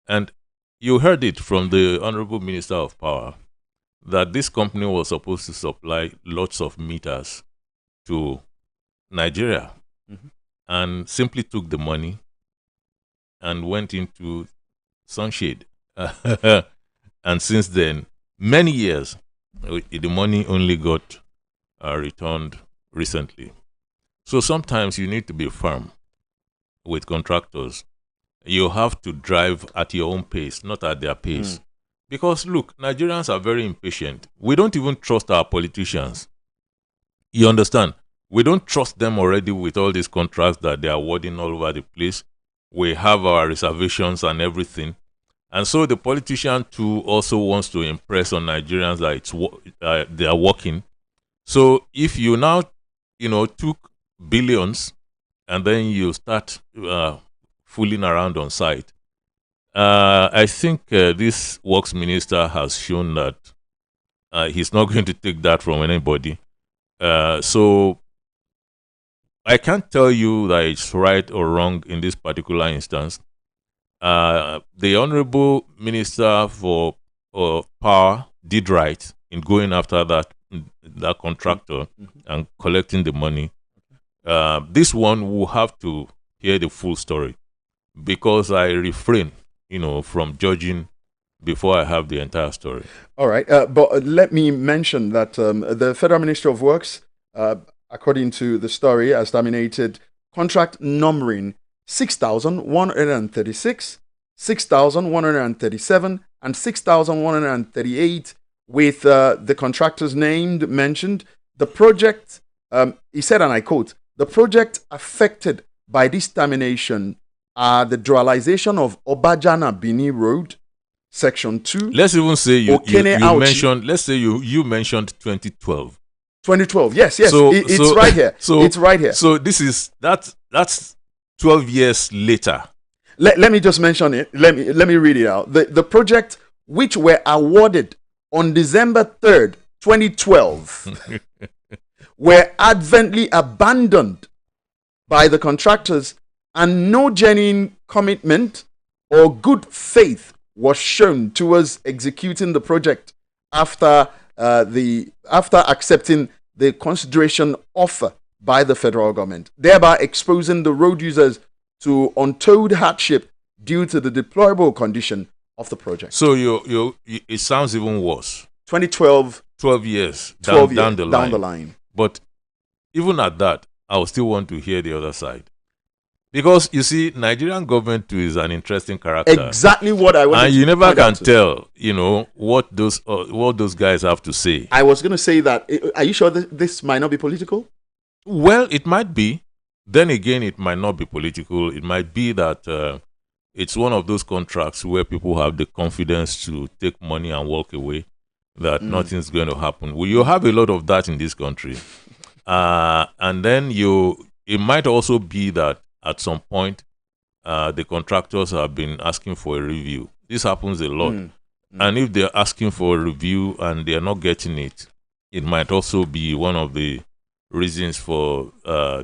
And you heard it from the Honorable Minister of Power that this company was supposed to supply lots of meters to Nigeria, and simply took the money and went into sunshade. And since then, many years, the money only got returned recently. So sometimes you need to be firm with contractors. You have to drive at your own pace, not at their pace. Because look, Nigerians are very impatient. We don't even trust our politicians. You understand? We don't trust them already with all these contracts that they are awarding all over the place. We have our reservations and everything. And so the politician too also wants to impress on Nigerians that they are working. So if you now, took billions and then you start fooling around on site, I think this works minister has shown that he's not going to take that from anybody. So I can't tell you that it's right or wrong in this particular instance. The Honorable Minister for Power did right in going after that contractor and collecting the money. This one will have to hear the full story, because I refrain, from judging before I have the entire story. All right, but let me mention that the Federal Ministry of Works, according to the story, has terminated contract numbering 6,136, 6,137, and 6,138 with the contractors mentioned. The project, he said, and I quote, "The project affected by this termination are the dualization of Obajana Bini Road, Section 2. Let's even say you mentioned, let's say you mentioned 2012. 2012, yes. It's right here. It's right here. So that's 12 years later. Let me just mention it. Let me read it out. The project, which were awarded on December 3rd, 2012, were advently abandoned by the contractors, and no genuine commitment or good faith was shown towards executing the project after accepting the consideration offer by the federal government, thereby exposing the road users to untold hardship due to the deplorable condition of the project. So it sounds even worse. 2012, 12 years down the line. But even at that, I will still want to hear the other side. Because you see, Nigerian government too is an interesting character. Exactly what I was. And you never can tell, what those guys have to say. I was going to say that. Are you sure this might not be political? Well, it might be. Then again, it might not be political. It might be that it's one of those contracts where people have the confidence to take money and walk away, that nothing's going to happen. Well, you have a lot of that in this country. And then it might also be that at some point, the contractors have been asking for a review. This happens a lot. And if they're asking for a review and they're not getting it, it might also be one of the reasons for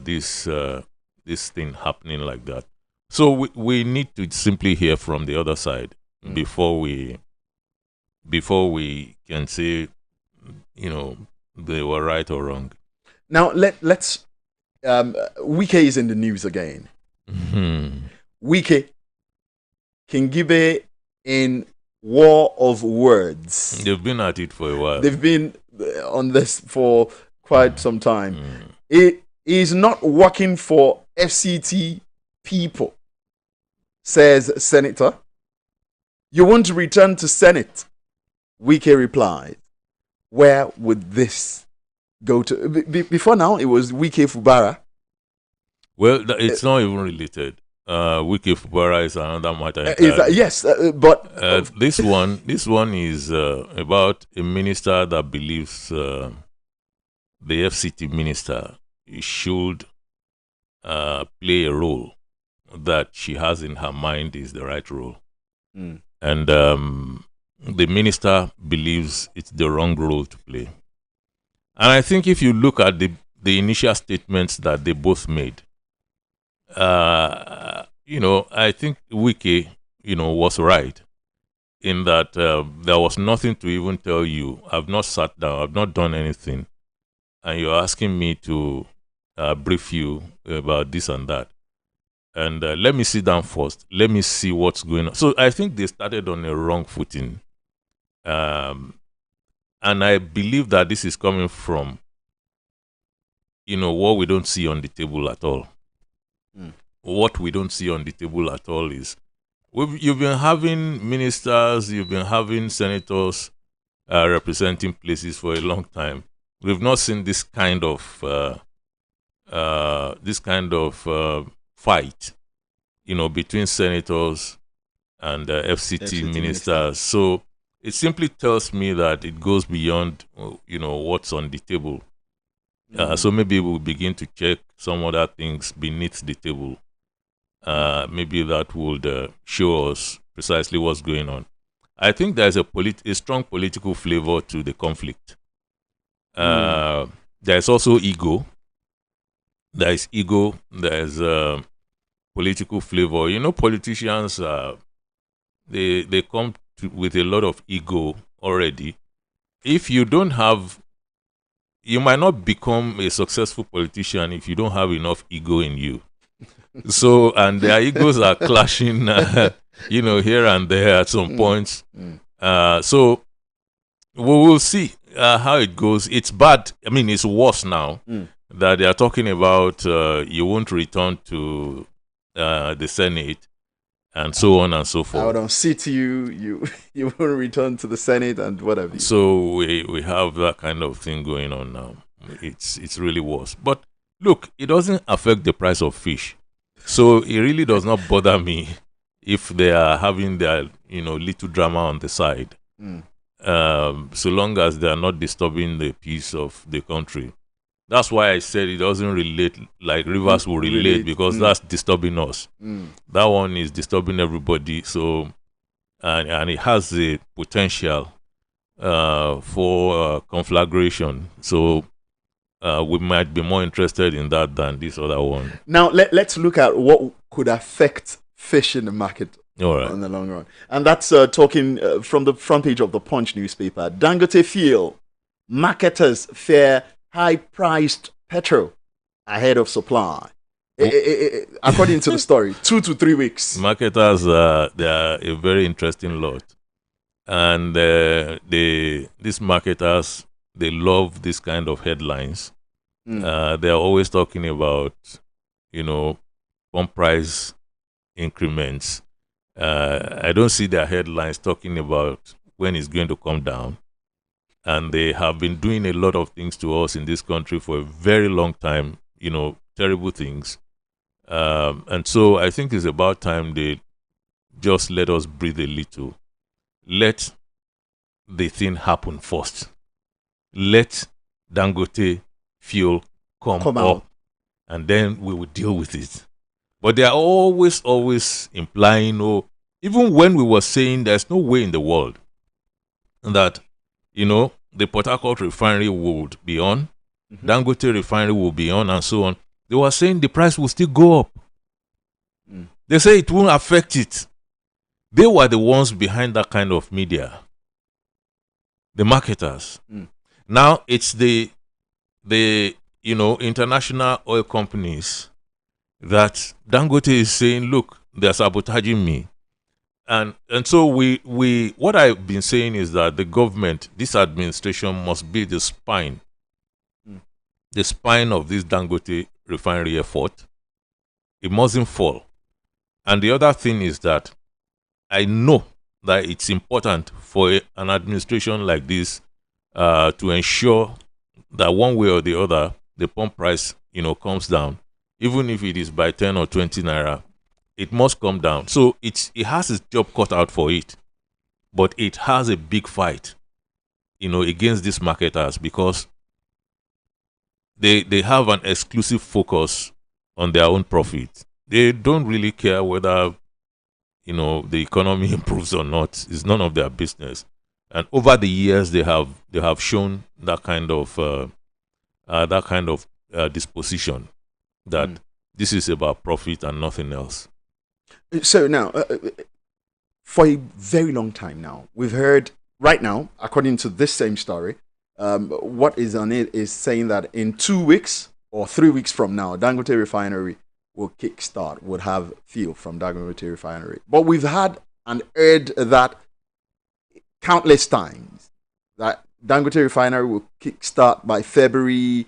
this thing happening like that. So we need to simply hear from the other side before we can say, they were right or wrong. Now let's. Wike is in the news again. Wike, Kingibe in war of words. They've been at it for a while. They've been on this for quite some time. It is not working for FCT people, says Senator. You want to return to Senate? Wike replied. Where would this go to? Before now, it was Wike Fubara. Well, it's not even related. Wike Fubara is another matter. Yes, but this one is about a minister that believes the FCT minister should play a role that she has in her mind is the right role, and the minister believes it's the wrong role to play. And I think if you look at the initial statements that they both made, I think Wike, was right in that there was nothing to even tell you. I've not sat down, I've not done anything, and you're asking me to brief you about this and that. And let me sit down first. Let me see what's going on. So I think they started on a wrong footing. And I believe that this is coming from, what we don't see on the table at all. What we don't see on the table at all is you've been having ministers, you've been having senators representing places for a long time. We've not seen this kind of fight, between senators and FCT ministers. So it simply tells me that it goes beyond, what's on the table. So maybe we'll begin to check some other things beneath the table. Maybe that would show us precisely what's going on. I think there's a strong political flavor to the conflict. There's also ego. There's ego. There's political flavor. Politicians, they come with a lot of ego already. If you don't have, you might not become a successful politician if you don't have enough ego in you. So, and their egos are clashing, here and there at some points. So, we will see how it goes. It's bad. I mean, it's worse now that they are talking about you won't return to the Senate and so on and so forth. I don't sit you won't return to the Senate and whatever. So we have that kind of thing going on now. It's really worse. But look, it doesn't affect the price of fish. So it really does not bother me if they are having their little drama on the side. So long as they are not disturbing the peace of the country. That's why I said it doesn't relate like Rivers will relate, because that's disturbing us. That one is disturbing everybody. So and it has the potential for conflagration. So we might be more interested in that than this other one. Now let's look at what could affect fish in the market in the long run, and that's talking from the front page of the Punch newspaper. Dangote feel marketers fear high-priced petrol ahead of supply. According to the story, 2 to 3 weeks. Marketers, they are a very interesting lot, and these marketers, they love this kind of headlines. They are always talking about, pump price increments. I don't see their headlines talking about when it's going to come down. And they have been doing a lot of things to us in this country for a very long time, terrible things. And so I think it's about time they just let us breathe a little. Let the thing happen first. Let Dangote fuel come up, and then we will deal with it. But they are always implying, even when we were saying there's no way in the world that, the Port Harcourt refinery would be on, Dangote refinery will be on, and so on. They were saying the price will still go up. They say it won't affect it. They were the ones behind that kind of media. The marketers. Now it's the international oil companies that Dangote is saying, look, they're sabotaging me. And so we what I've been saying is that the government, this administration, must be the spine of this Dangote refinery effort. It mustn't fall. And the other thing is that I know that it's important for an administration like this to ensure that one way or the other, the pump price, comes down. Even if it is by 10 or 20 naira, it must come down. So it has its job cut out for it. But it has a big fight, against these marketers, because they have an exclusive focus on their own profit. They don't really care whether the economy improves or not. It's none of their business. And over the years, they have shown that kind of disposition, that this is about profit and nothing else. So now, for a very long time now, we've heard, right now, according to this same story, what is on it is saying that in 2 weeks or 3 weeks from now, Dangote Refinery will kickstart, would have fuel from Dangote Refinery. But we've had and heard that countless times, that Dangote Refinery will kickstart by February.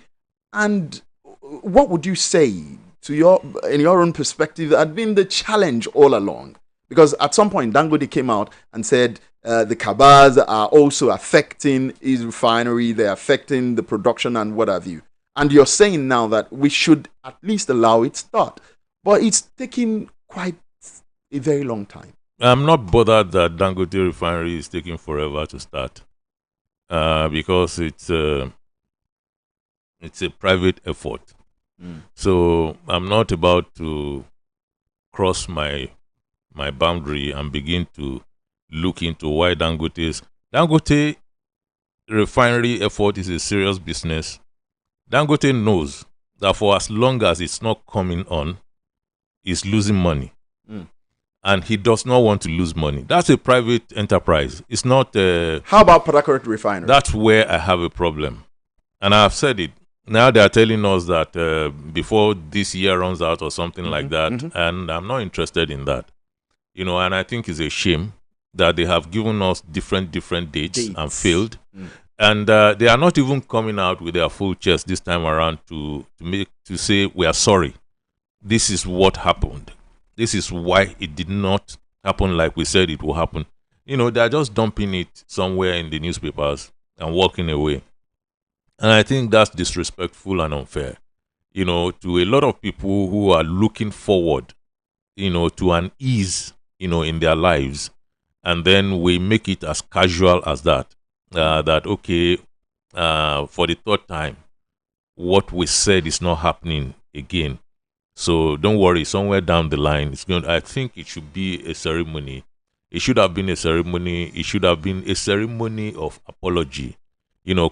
And what would you say, in your own perspective, had been the challenge all along? Because at some point, Dangote came out and said the cabals are also affecting his refinery, they're affecting the production and what have you. And you're saying now that we should at least allow it start. But it's taking quite a very long time. I'm not bothered that Dangote Refinery is taking forever to start, because it's a private effort. So I'm not about to cross my boundary and begin to look into why Dangote Refinery effort is a serious business. Dangote knows that for as long as it's not coming on, he's losing money. And he does not want to lose money. That's a private enterprise. It's not... How about Port Harcourt Refinery? That's where I have a problem. And I've said it. Now they are telling us that before this year runs out or something like that. And I'm not interested in that. And I think it's a shame that they have given us different dates. And failed. And they are not even coming out with their full chest this time around to say we are sorry. This is what happened. This is why it did not happen like we said it will happen. They are just dumping it somewhere in the newspapers and walking away. And I think that's disrespectful and unfair, to a lot of people who are looking forward, to an ease, in their lives. And then we make it as casual as that. That, okay, for the third time, what we said is not happening again. So don't worry, somewhere down the line, I think it should be a ceremony. It should have been a ceremony. It should have been a ceremony of apology.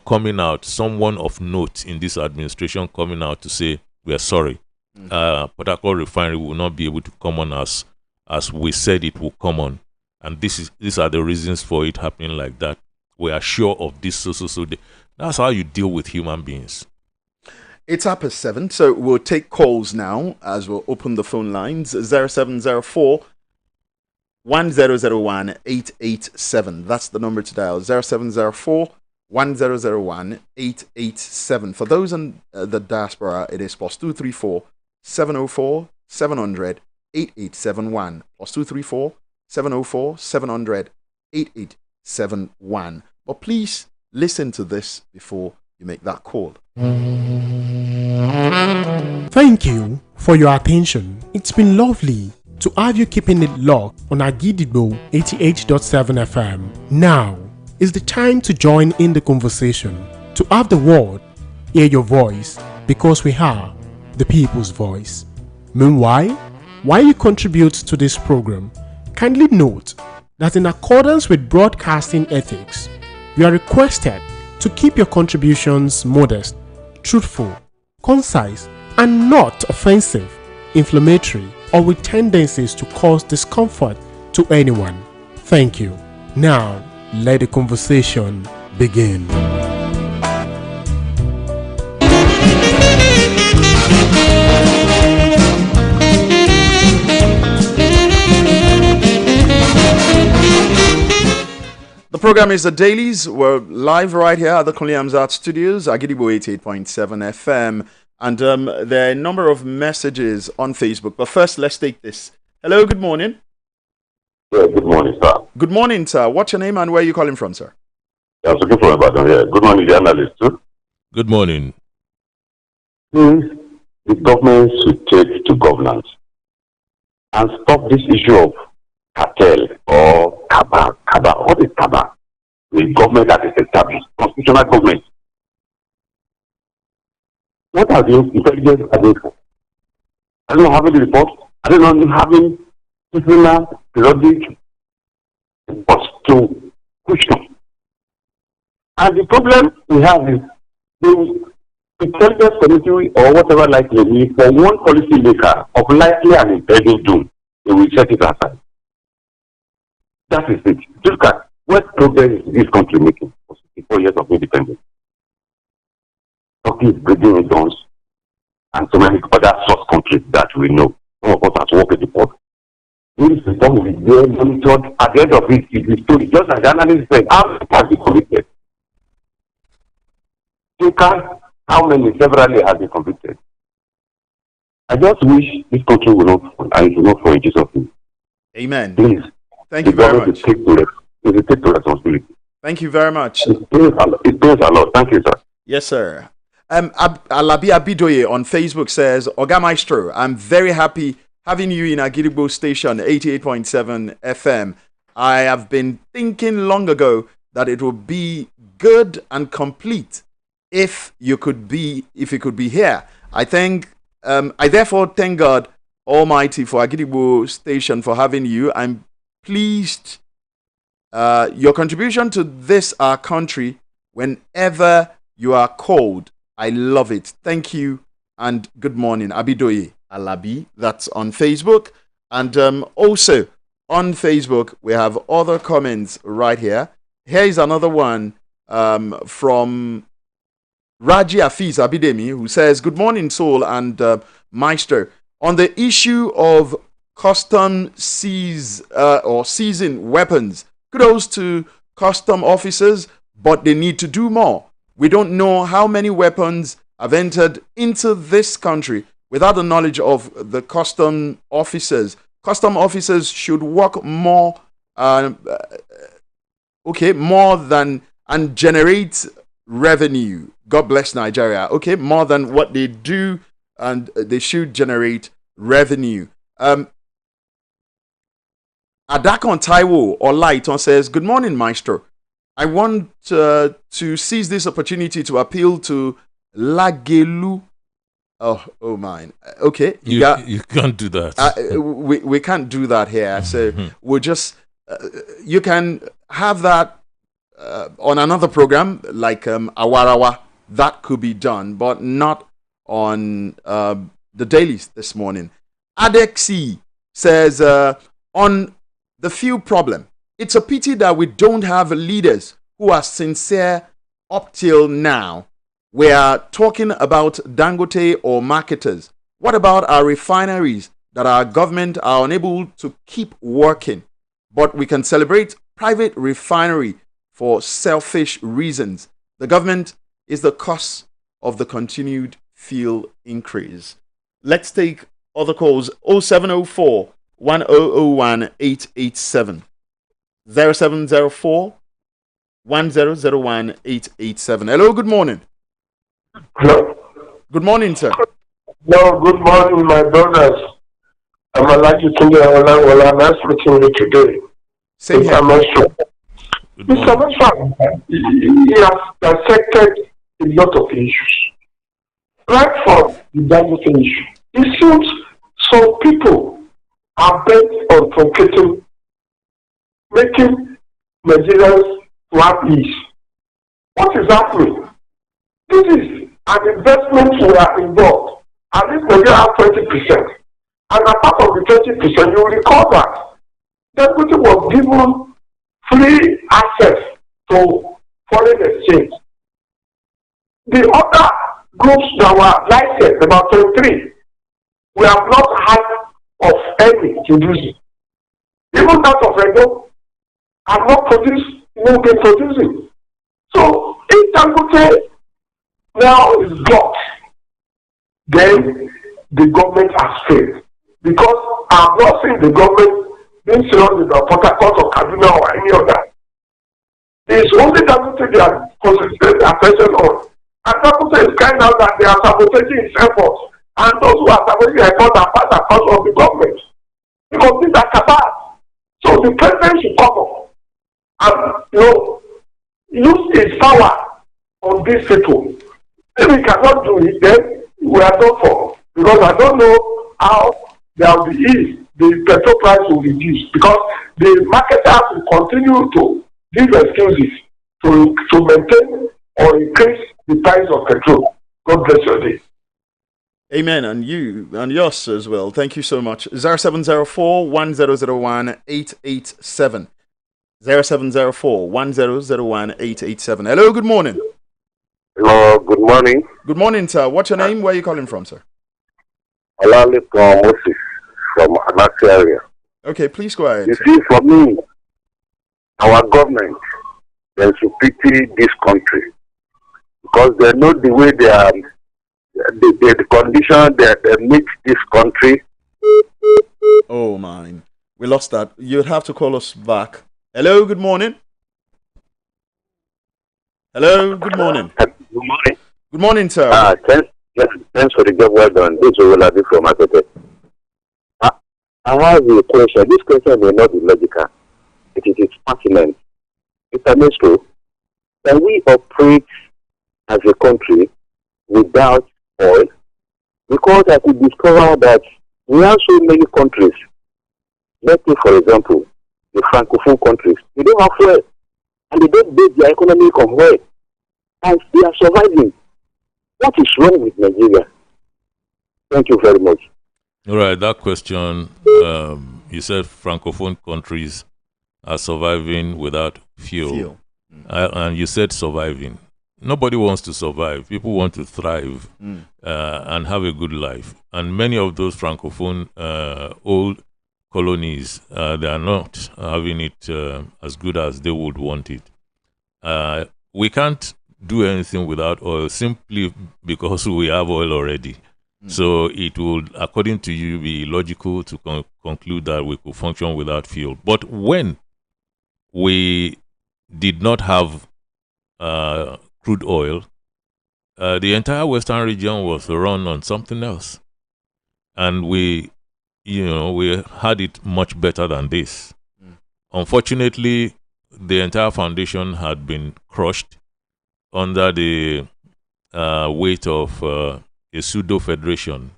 Coming out, someone of note in this administration coming out to say, we are sorry. Port Harcourt Refinery will not be able to come on as we said it will come on. And these are the reasons for it happening like that. We are sure of this, so. That's how you deal with human beings. It's up at 7, so we'll take calls now as we'll open the phone lines. 0704 1001 887. That's the number to dial. 0704 1001 887. For those in the diaspora, it is +234 704 700 8871. +234 704 700 8871. But please listen to this before you make that call. Thank you for your attention. It's been lovely to have you keeping it locked on ADEDOTUN 88.7 FM. Now is the time to join in the conversation, to have the world hear your voice, because we are the people's voice. Meanwhile, while you contribute to this program, kindly note that in accordance with broadcasting ethics, you are requested to keep your contributions modest, truthful, concise, and not offensive, inflammatory, or with tendencies to cause discomfort to anyone. Thank you. Now, let the conversation begin. The program is the Dailies. We're live right here at the Kunle Hamzat Studios, Agidigbo 88.7 FM. And there are a number of messages on Facebook. But first, let's take this. Hello, good morning. Yeah, good morning, sir. Good morning, sir. What's your name and where are you calling from, sir? Yeah, I was looking for Ibadan. Yeah. Good morning, the analyst, too. Good morning. Please, the government should take to governance and stop this issue of cartel or cabal. Cabal. What is cabal? The government that is established, constitutional government. What are the intelligence agencies? Are they not having the report? Are they not having disciplinary periodic reports to push them? And the problem we have is the intelligence committee or whatever likely for one policy maker of likely and impending doom, they will set it aside. That is it. Look at what progress is this country making for 64 years of independence. Turkey is breathing in guns, and so many other source countries that we know. Some of us have worked at the port. This report will be there monitored. At the end of it, is the story. Just as the analyst said, how many have been convicted? How many severally have been convicted? I just wish this country will not fall, and it will not fall in Jesus' name. Amen. Please. Thank you very much. Take to responsibility. Thank you very much. It pays a lot. Thank you, sir. Yes, sir. Alabi Abidoye on Facebook says, Oga Maestro, I'm very happy having you in Agidigbo station 88.7 FM. I have been thinking long ago that it would be good and complete if you could be here. I therefore thank God Almighty for Agidigbo station for having you. I'm pleased your contribution to this our country whenever you are called. I love it. Thank you and good morning. Abidoye Alabi, that's on Facebook. And also on Facebook, we have other comments right here. Here is another one from Raji Afiz Abidemi, who says, good morning, Soul and Maestro. On the issue of custom seizing weapons, kudos to custom officers, but they need to do more. We don't know how many weapons have entered into this country without the knowledge of the custom officers. Custom officers should work more, more than and generate revenue. God bless Nigeria. Okay, more than what they do, and they should generate revenue. Adakon Taiwo or Lighton says, good morning, Maestro. I want to seize this opportunity to appeal to Lagelu. Oh mine. Okay, you can't do that. We can't do that here. So we'll just you can have that on another program like Awarawa. That could be done, but not on the dailies this morning. Adexi says on the fuel problem. It's a pity that we don't have leaders who are sincere up till now. We are talking about Dangote or marketers. What about our refineries that our government are unable to keep working? But we can celebrate private refinery for selfish reasons. The government is the cause of the continued fuel increase. Let's take other calls. 0704 1001 887. 0704 1001 887. Hello, good morning. Hello. Good morning, sir. No, good morning, my brothers. I'm Alaji Tunde Awolawola. Nice meeting you today. Same here. Mr. Maestro, he has dissected a lot of issues. Right from the Dangote issue, it seems some people are bent on truncating, making Nigerians to have ease. What is happening? This is an investment we are involved. At least Nigeria have 20%. And apart from the 20%, you will recall that Dangote was given free access to foreign exchange. The other groups that were licensed, about 23, we have not had of any producing. Even that of Edo have not produced, been producing. So if Dangote now is blocked, then the government has failed. Because I have not seen the government being serious about Port Harcourt or Kaduna or any other. It's only Dangote they are concentrating attention on. And Dangote is crying out that they are sabotaging his efforts. And those who are sabotaging his efforts are part and parcel of the government. Because these are cabals. So the president should come up and, use his power on these people. If he cannot do it, then we are done for. Because I don't know how there will be ease. The petrol price will reduce. Because the marketers will continue to give excuses to maintain or increase the price of petrol. God bless your day. Amen. And you and yours as well. Thank you so much. 0704 1001 887. 0704 1001 887. Hello, good morning. Hello, good morning. Good morning, sir. What's your name? Where are you calling from, sir? DAILIES Moses from Alaska area. Okay, please go ahead. You see, for me, our government, they should pity this country because they know the way they are, the condition they make this country. Oh, mine. We lost that. You'd have to call us back. Hello, good morning. Hello, good morning. Good morning. Good morning, sir. Thanks for the job well done. This is Olabi from Akete. I have a question. This question may not be logical. It is pertinent. Mr. Maestro, can we operate as a country without oil? Because I could discover that we have so many countries. Let's say, for example, the Francophone countries. They don't have oil. And they don't base their economy on oil. And they are surviving. What is wrong with Nigeria? Thank you very much. All right, that question, you said Francophone countries are surviving without fuel. And you said surviving. Nobody wants to survive. People want to thrive and have a good life. And many of those Francophone old colonies, they are not having it as good as they would want it. We can't do anything without oil simply because we have oil already. So it would, according to you, be logical to conclude that we could function without fuel. But when we did not have crude oil, the entire Western region was run on something else. And we had it much better than this. Unfortunately, the entire foundation had been crushed under the weight of a pseudo-federation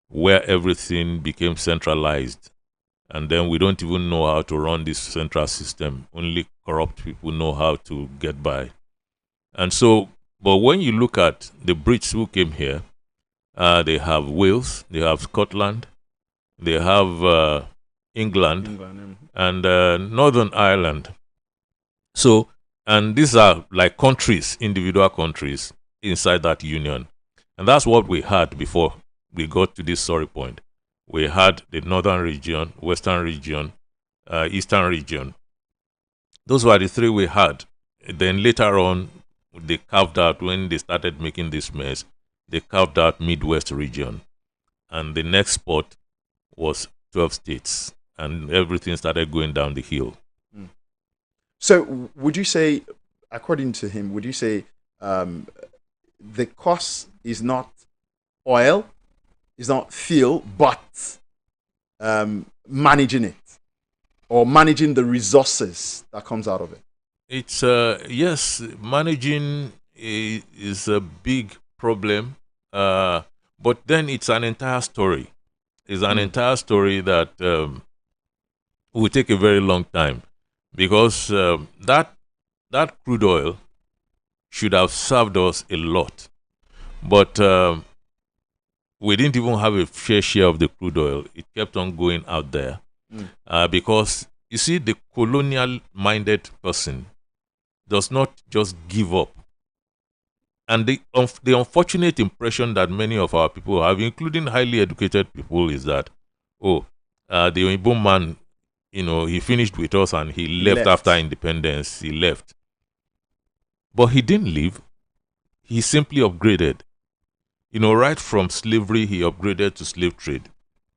where everything became centralized. And then we don't even know how to run this central system. Only corrupt people know how to get by. And so, but when you look at the Brits who came here, they have Wales, they have Scotland, they have England and Northern Ireland. So, and these are like countries, individual countries inside that union. And that's what we had before we got to this sorry point. We had the northern region, western region, eastern region. Those were the three we had. Then later on, they carved out, when they started making this mess, they carved out Midwest region. And the next spot was 12 states. And everything started going down the hill. So would you say, according to him, would you say the cost is not oil, is not fuel, but managing it or managing the resources that comes out of it? It's, yes, managing is a big problem, but then it's an entire story. It's an entire story that will take a very long time. Because that crude oil should have served us a lot. But we didn't even have a fair share of the crude oil. It kept on going out there because, you see, the colonial-minded person does not just give up. And the unfortunate impression that many of our people have, including highly educated people, is that, the Oyinbo man, he finished with us and he left after independence. He left. But he didn't leave. He simply upgraded. Right from slavery, he upgraded to slave trade.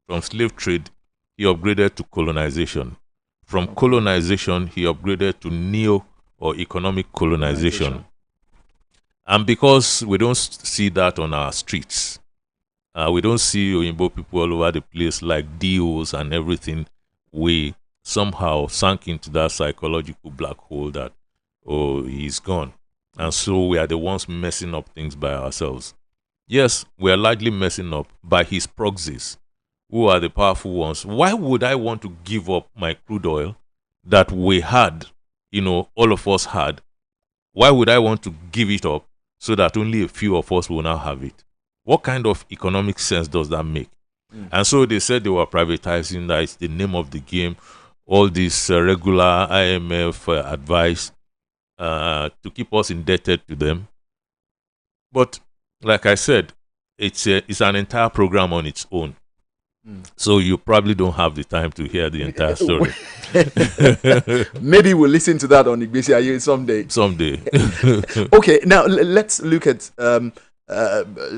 From slave trade, he upgraded to colonization. From colonization, he upgraded to neo or economic colonization. And because we don't see that on our streets, we don't see Oyinbo people all over the place like DOs and everything, we somehow sank into that psychological black hole that, he's gone. And so we are the ones messing up things by ourselves. Yes, we are largely messing up by his proxies, who are the powerful ones. Why would I want to give up my crude oil that we had, all of us had? Why would I want to give it up so that only a few of us will now have it? What kind of economic sense does that make? And so they said they were privatizing, that it's the name of the game. All this regular IMF advice to keep us indebted to them. But like I said, it's an entire program on its own. So you probably don't have the time to hear the entire story. Maybe we'll listen to that on Igbesi Aye someday. Someday. Okay, now let's look at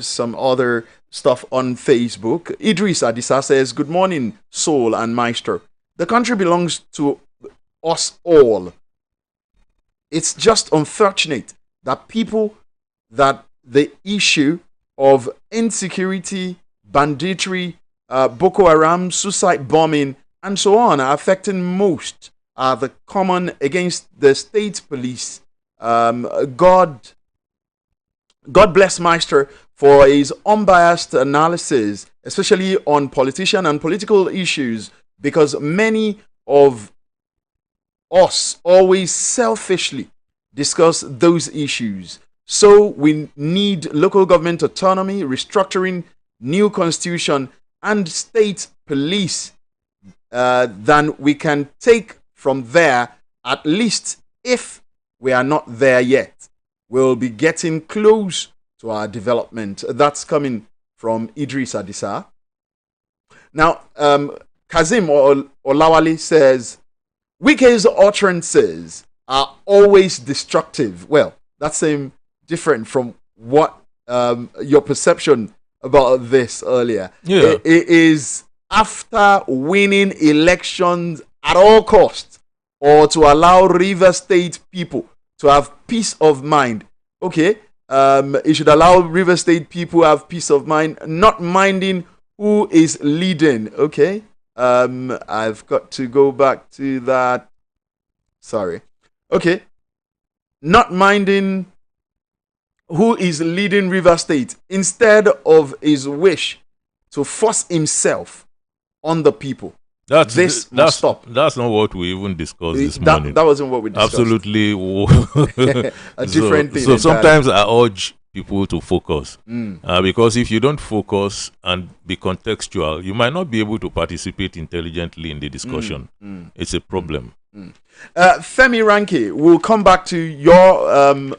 some other stuff on Facebook. Idris Adisa says, "Good morning, Soul and Maestro. The country belongs to us all. It's just unfortunate that the issue of insecurity, banditry, Boko Haram, suicide bombing, and so on are affecting most the common against the state police. God bless Maestro for his unbiased analysis, especially on politician and political issues, because many of us always selfishly discuss those issues. So we need local government autonomy, restructuring, new constitution, and state police. Then we can take from there, at least if we are not there yet. We'll be getting close to our development." That's coming from Idris Adisa. Now, Kazim Olawale says, "Wike's utterances are always destructive." Well, that's different from what your perception about this earlier. Yeah. It is after winning elections at all costs, or to allow River State people to have peace of mind. Okay, it should allow River State people to have peace of mind, not minding who is leading. Okay, I've got to go back to that. Sorry. Okay, not minding who is leading River State, instead of his wish to force himself on the people. This must stop. That's not what we even discussed this morning. That wasn't what we discussed. Absolutely. A different thing. So sometimes I urge people to focus. Because if you don't focus and be contextual, you might not be able to participate intelligently in the discussion. It's a problem. Femi Ranke, we'll come back to your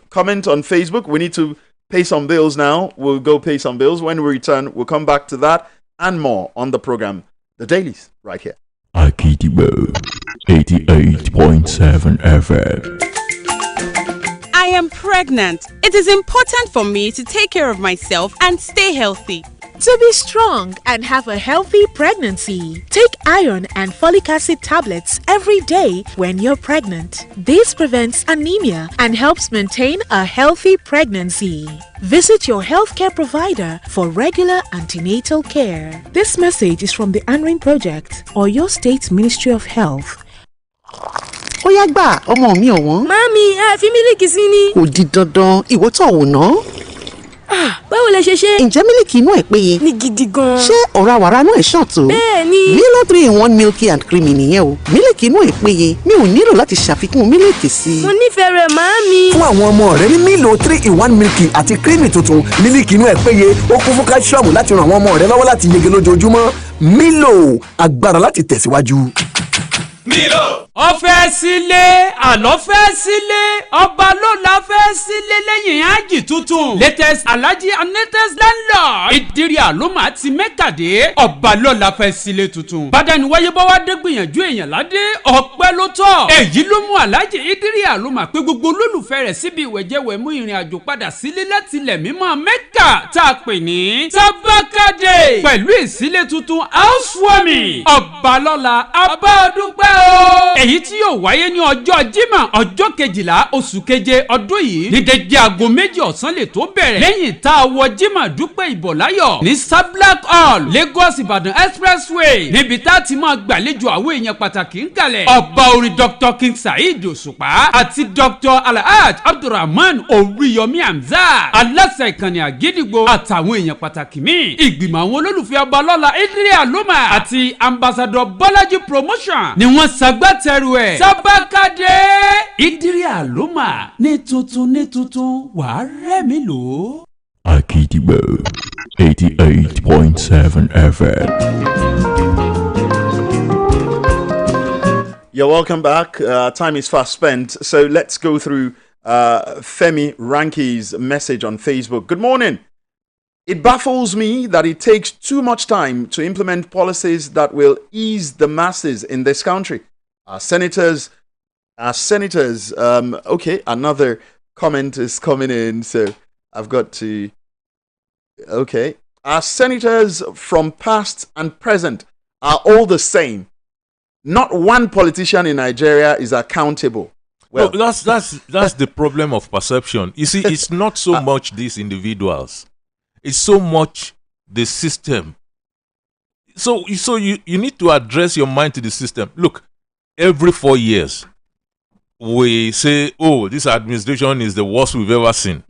comment on Facebook. We need to pay some bills now. We'll go pay some bills. When we return, we'll come back to that and more on the program. The Dailies, right here. Akidibo 88.7 FM. I am pregnant. It is important for me to take care of myself and stay healthy. To be strong and have a healthy pregnancy, take iron and folic acid tablets every day when you're pregnant. This prevents anemia and helps maintain a healthy pregnancy. Visit your healthcare provider for regular antenatal care. This message is from the Anrin Project or your state's Ministry of Health. Ó yá gbà ọmọ mi ọ̀wọ́n. Mami, ẹ fi mílìkì sí ni. Kò di dandan, ìwọ tó wò ná. Báwo lẹ ṣe ṣe? Ǹjẹ́ mílìkì inú ẹ̀ péye? Ní gidi gan. Ṣé ọ̀rá wàrà inú ẹ̀ ṣàn tó? Bẹ́ẹ̀ni. Milo 3-in-1 milky and creamy nìyẹn o. Mílìkì inú ẹ̀ péye. Mi ò nílò láti ṣàfikún mílìkì sí i. Mo nífẹ̀ẹ́ rẹ̀ màámi. Fún àwọn ọmọ rẹ ní Milo 3-in-1 milky àti creamy tuntun, mílìkì inú ẹ̀ péye, ó kún fún káṣíọ̀mù láti ran àwọn ọmọ rẹ lọ́wọ́ láti yege lójoojúmọ́. Milo, agbára láti tẹ̀síwájú. Milo. Ó fẹ́ sílé, àlọ́ fẹ́ sílé, ọba ló la fẹ́ sílé lẹ́yìn ájì tuntun. Latest Alhaji and latest landlord. Ìdírí àlómà ti mẹ́kàdé, ọba ló la fẹ́ sílé tuntun. Bàdàní wáyé bá wá dé gbìyànjú èèyàn ládé, ọpẹ́ ló tọ́. Èyí ló mú Alhaji Ìdírí àlómà pé gbogbo olólùfẹ́ rẹ̀ síbi ìwẹ̀jẹ̀wẹ̀mú ìrìn àjò padà sílé láti ilẹ̀ mímọ́ Mẹ́kà tá a pè ní Tabakade. Pẹ̀lú ìsílé tuntun housewarming. Ọba lọ́la, abá dúpẹ́ o. Èyí tí yóò wáyé ní ọjọ́ Jímọ̀ ọjọ́ 12 oṣù keje ọdún yìí ní dédé aago 2 ọ̀sán lè tó bẹ̀rẹ̀ lẹ́yìn tá a wọ Jímọ̀ dúpẹ́ ìbọ̀láyọ̀ ní Sablak Hall Lagos Ìbàdàn Expressway níbi tá a ti máa gbàlejò àwọn èèyàn pàtàkì ń kalẹ̀ ọba orin Dr. King Saheed Òṣùpá àti Dr. Alhaj Abdulrahman Oríyọmí Hamzat aláṣẹ ìkànnì Àgídìgbò àtàwọn èèyàn pàtàkì míì ìgbìmọ̀ àwọn olólùfẹ́ ọba lọ́la Ìdírí Àlómà àti ambassador Bọ́lájí promotion ni wọ́n ṣagbátẹrù ẹ̀ Tabakade Ìdírí Àlómà ní tuntun wàá rẹ́mi lò. Akidibo 88.7 FM. You're welcome back. Time is fast spent, so let's go through Femi Ranki's message on Facebook. Good morning. It baffles me that it takes too much time to implement policies that will ease the masses in this country. Our senators, okay, another comment is coming in, so I've got to, okay. Our senators from past and present are all the same. Not one politician in Nigeria is accountable. Well, that's the problem of perception. You see, it's not so much these individuals. It's so much the system. So you need to address your mind to the system. Look, every 4 years, we say, oh, this administration is the worst we've ever seen.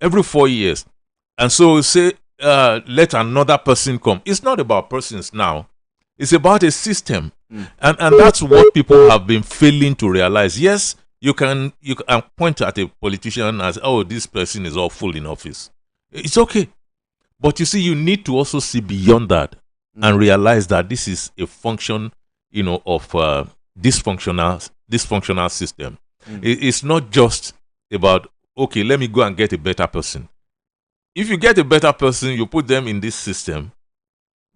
Every 4 years. And so we say, let another person come. It's not about persons now. It's about a system. And that's what people have been failing to realize. Yes, you can point at a politician as, oh, this person is awful in office. It's okay. But you see, you need to also see beyond that and realize that this is a function, of dysfunctional system. It's not just about, okay, let me go and get a better person. If you get a better person, you put them in this system,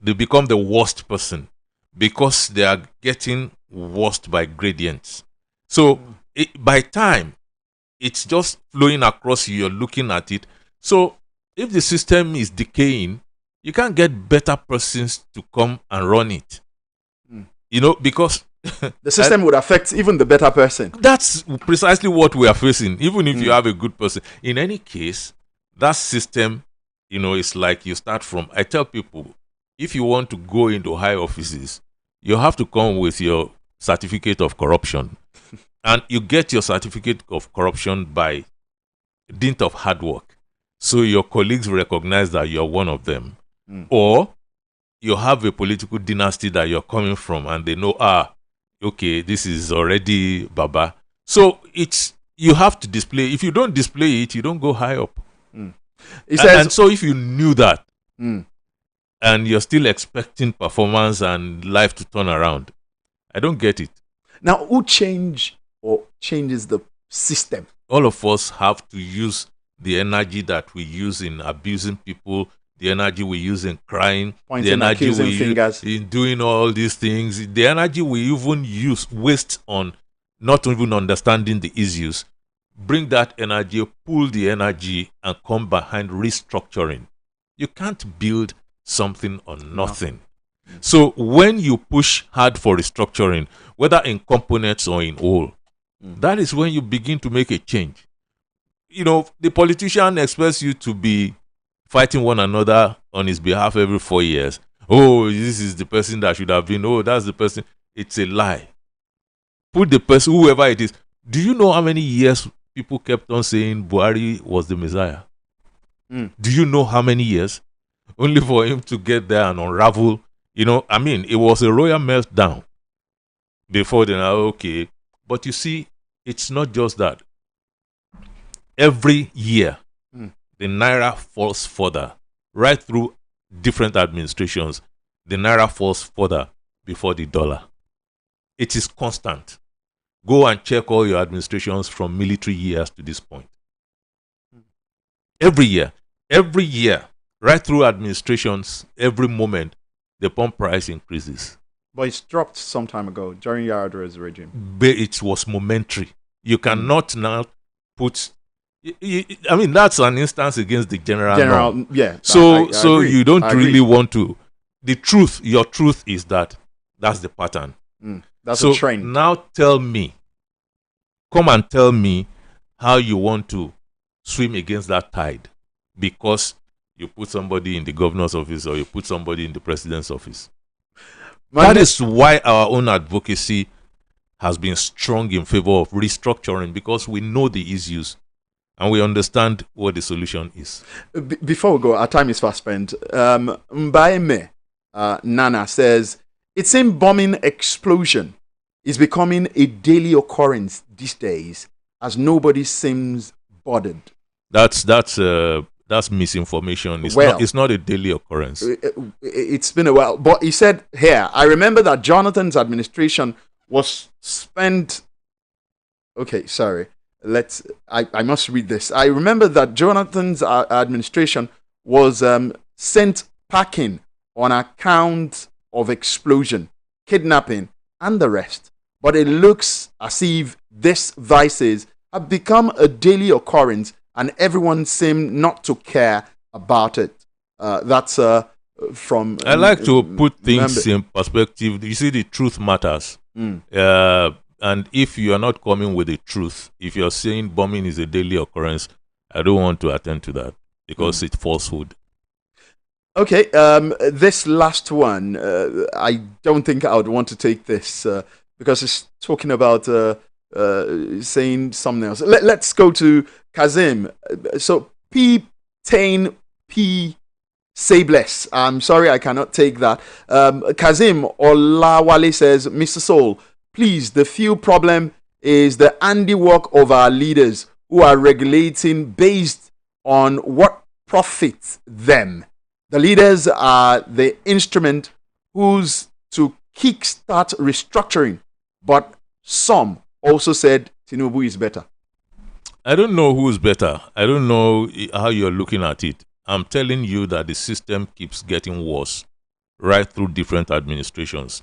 they become the worst person because they are getting worst by gradients. So by time, it's just flowing across you, you're looking at it. So if the system is decaying, you can't get better persons to come and run it. Because the system would affect even the better person. That's precisely what we are facing, even if you have a good person. In any case, that system, it's like you start from. I tell people, if you want to go into high offices, you have to come with your certificate of corruption. And you get your certificate of corruption by dint of hard work. So your colleagues recognize that you're one of them. Or you have a political dynasty that you're coming from and they know, okay, this is already Baba. So you have to display. If you don't display it, you don't go high up. And so if you knew that and you're still expecting performance and life to turn around, I don't get it. Now, who changes the system? All of us have to use the energy that we use in abusing people, the energy we use in crying, pointing, the energy we use in doing all these things, the energy we even waste on not even understanding the issues. Bring that energy, pull the energy, and come behind restructuring. You can't build something on nothing. So when you push hard for restructuring, whether in components or in whole, that is when you begin to make a change. The politician expects you to be fighting one another on his behalf every 4 years. Oh, this is the person that should have been. Oh, that's the person. It's a lie. Put the person, whoever it is. Do you know how many years people kept on saying Buhari was the Messiah? Do you know how many years? Only for him to get there and unravel. You know, I mean, it was a royal meltdown before then. Okay. But you see, it's not just that. Every year, the Naira falls further. Right through different administrations, the Naira falls further before the dollar. It is constant. Go and check all your administrations from military years to this point. Every year, right through administrations, every moment, the pump price increases. But it's dropped some time ago during Yar'Adua's regime. But it was momentary. You cannot now put. I mean, that's an instance against the general norm. Yeah. So agree. you don't really want to. The truth, your truth is that that's the pattern. That's a trend. Now come and tell me how you want to swim against that tide because you put somebody in the governor's office or you put somebody in the president's office. That is why our own advocacy has been strong in favor of restructuring, because we know the issues and we understand what the solution is. Before we go, our time is fast spent. Mbaeme Nana says, it seems bombing explosion is becoming a daily occurrence these days as nobody seems bothered. That's misinformation. It's not a daily occurrence. It's been a while. But he said here, I remember that Jonathan's administration was spent. Okay, sorry. I must read this. I remember that Jonathan's administration was sent packing on account of explosion, kidnapping, and the rest. But it looks as if these vices have become a daily occurrence and everyone seems not to care about it. That's from... I like to put things in perspective. You see, the truth matters. And if you are not coming with the truth, if you're saying bombing is a daily occurrence, I don't want to attend to that because it's falsehood. Okay, this last one, I don't think I would want to take this because it's talking about saying something else. Let's go to Kazim. So P10 P say bless. I'm sorry, I cannot take that. Kazim Olawale says, Mr. Soul, please, the few problem is the handiwork of our leaders who are regulating based on what profits them. The leaders are the instrument who's to kickstart restructuring, but some also said Tinubu is better. I don't know who's better. I don't know how you're looking at it. I'm telling you that the system keeps getting worse right through different administrations.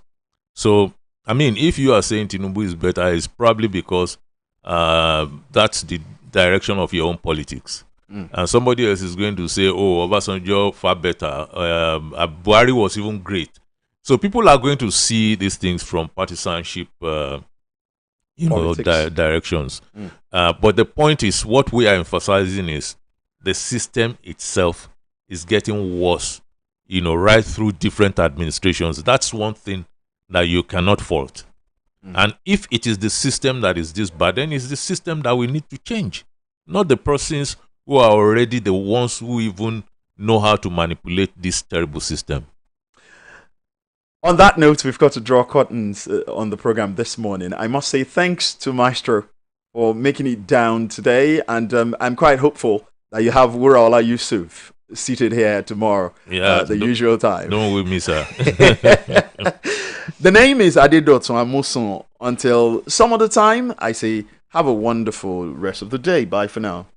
So, I mean, if you are saying Tinubu is better, it's probably because that's the direction of your own politics. And somebody else is going to say, oh, Obasanjo far better. Buhari was even great. So people are going to see these things from partisanship, directions. But the point is, what we are emphasizing is the system itself is getting worse, right through different administrations. That's one thing that you cannot fault. And if it is the system that is this bad, then it's the system that we need to change, not the persons who are already the ones who even know how to manipulate this terrible system. On that note, we've got to draw curtains on the program this morning. I must say thanks to Maestro for making it down today, and I'm quite hopeful that you have Wuraola Yusuf seated here tomorrow at the usual time. Don't with me, sir. The name is ADEDOTUN AMOSUN. Until some other time, I say have a wonderful rest of the day. Bye for now.